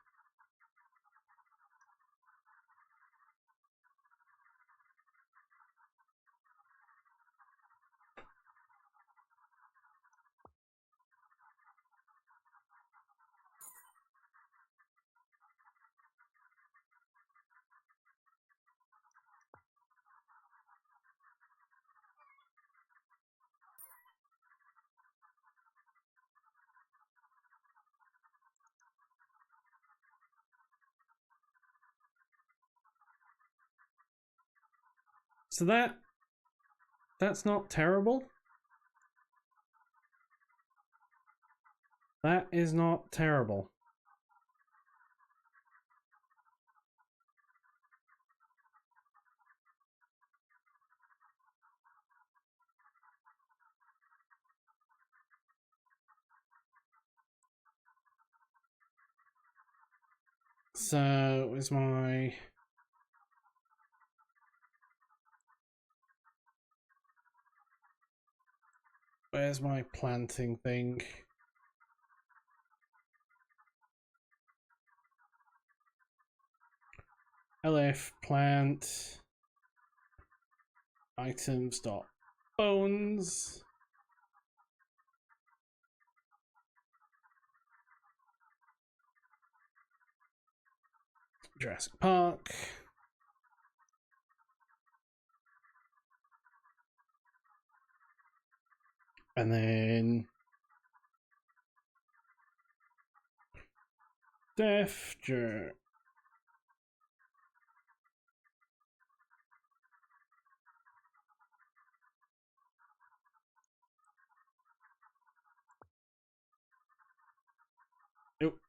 So that's not terrible. That is not terrible. So, where's my planting thing? LF plant items dot bones. Jurassic Park. And then Defger. Nope.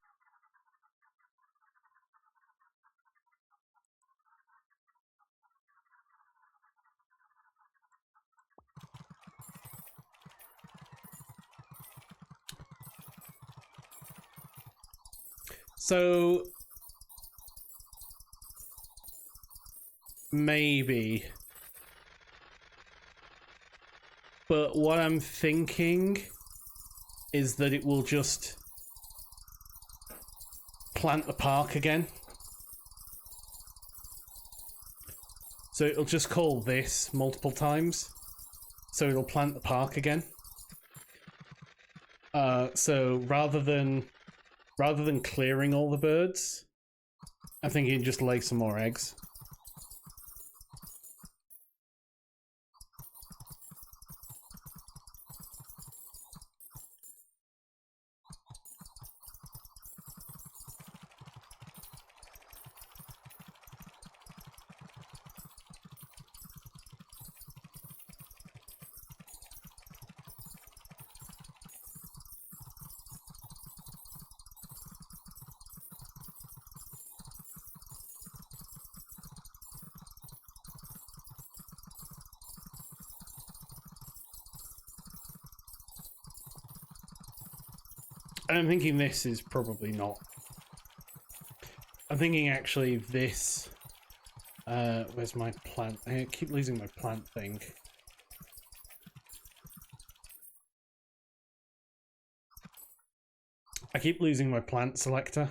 So maybe. But what I'm thinking is that it will just plant the park again. So it'll just call this multiple times. So it'll plant the park again. So rather than clearing all the birds, I think you can just lay some more eggs. I'm thinking this is probably not. I'm thinking actually this. Where's my plant? I keep losing my plant thing. I keep losing my plant selector.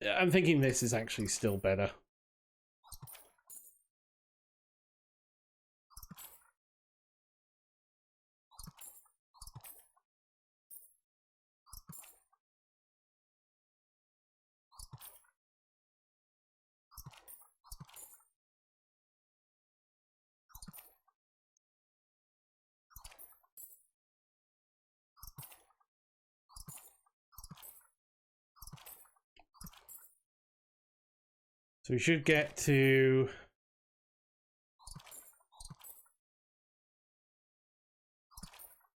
I'm thinking this is actually still better. So we should get to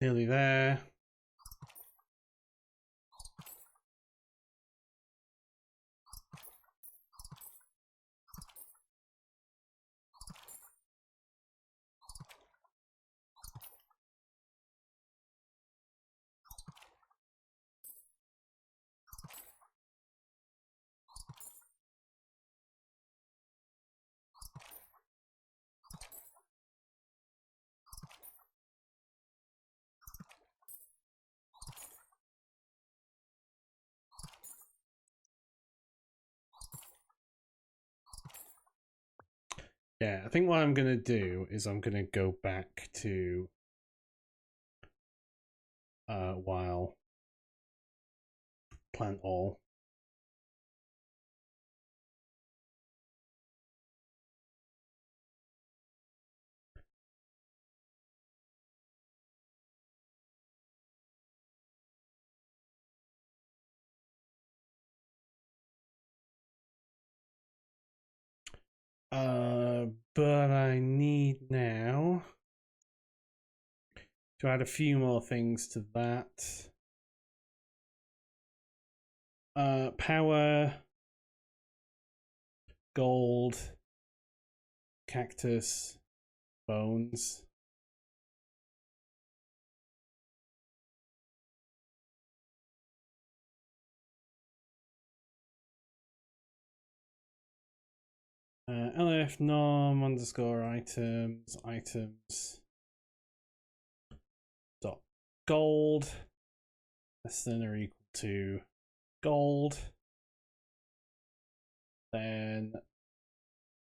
nearly there. Yeah, I think what I'm going to do is I'm going to go back to while plant all. But I need now to add a few more things to that. Power, gold, cactus, bones. LF norm underscore items dot gold less than or equal to gold. Then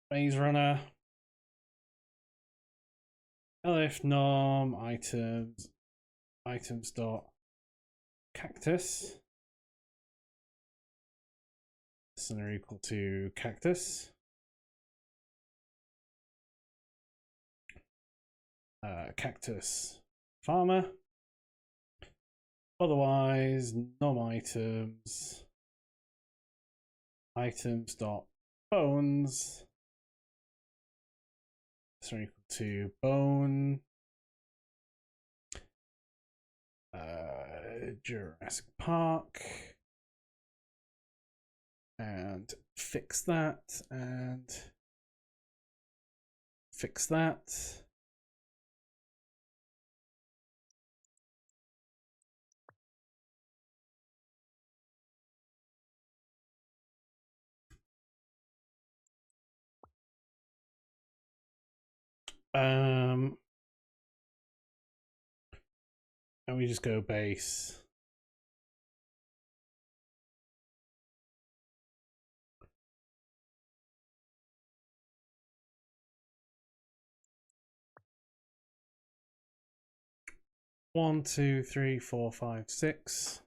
Maze Runner LF norm items dot cactus less than or equal to cactus. Cactus farmer. Otherwise, nom items dot bones is equal to bone. Jurassic Park, and fix that and fix that. And we just go base. One, two, three, four, five, six.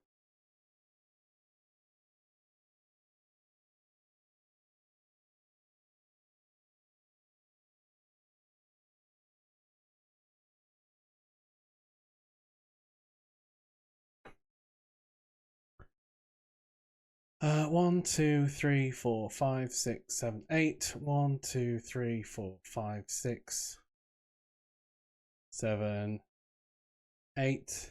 One, two, three, four, five, six, seven, eight. 1, 2, 3, 4, 5, 6, 7, 8.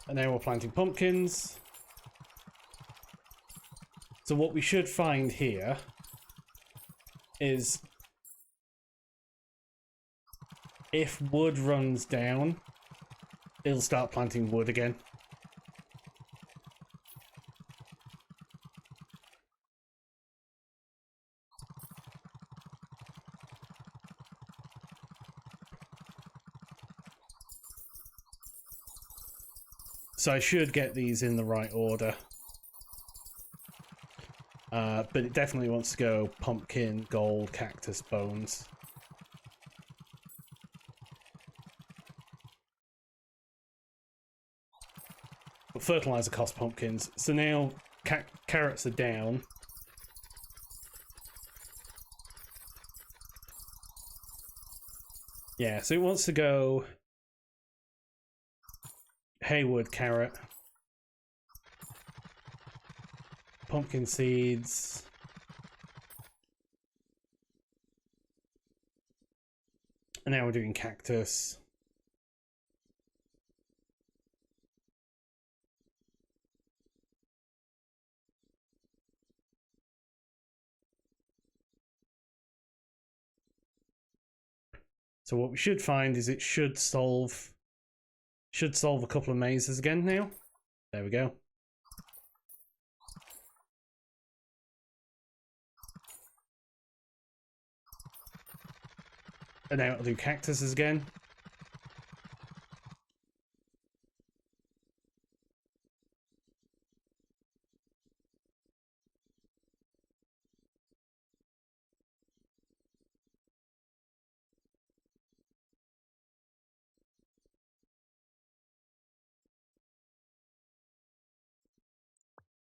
And now we're planting pumpkins. So what we should find here is if wood runs down, it'll start planting wood again. So I should get these in the right order. But it definitely wants to go pumpkin, gold, cactus, bones. But fertilizer costs pumpkins. So now carrots are down. Yeah, so it wants to go Haywood carrot, pumpkin seeds, and now we're doing cactus. So what we should find is it should solve a couple of mazes again now. There we go. And now it'll do cactuses again.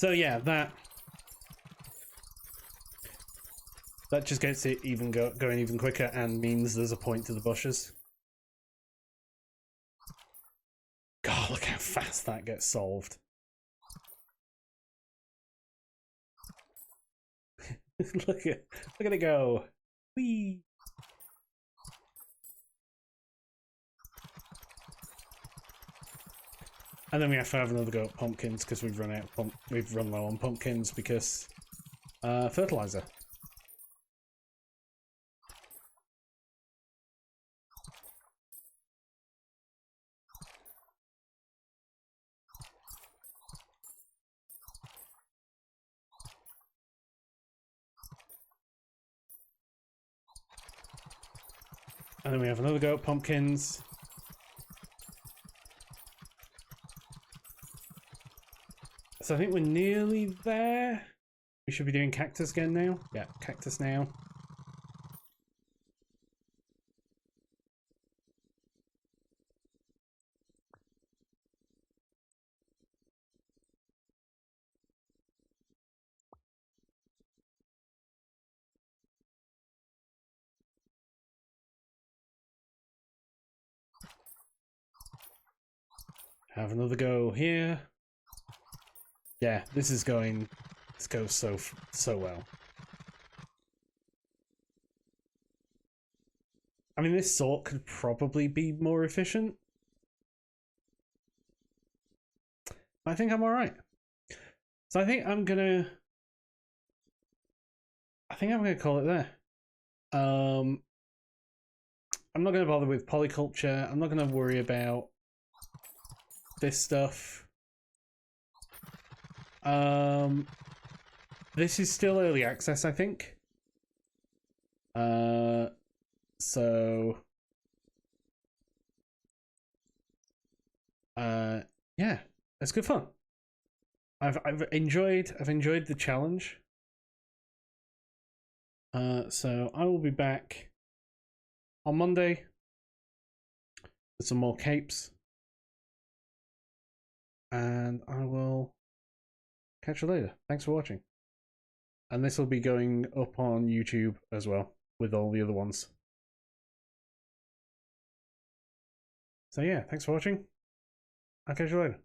So yeah, that just gets it even going even quicker and means there's a point to the bushes. God, look how fast that gets solved. look at it go. Whee! And then we have to have another go at pumpkins because we've run low on pumpkins because fertilizer. And then we have another go at pumpkins. So I think we're nearly there. We should be doing cactus again now. Yeah, cactus now. Have another go here. Yeah, this goes so well. I mean, this sort could probably be more efficient. I think I'm alright. So I think I'm gonna call it there. I'm not gonna bother with polyculture. I'm not gonna worry about this stuff. This is still early access, I think. So yeah, it's good fun. I've enjoyed the challenge. So I will be back on Monday with some more capes, and I will catch you later. Thanks for watching. And this will be going up on YouTube as well with all the other ones. So yeah, thanks for watching. I'll catch you later.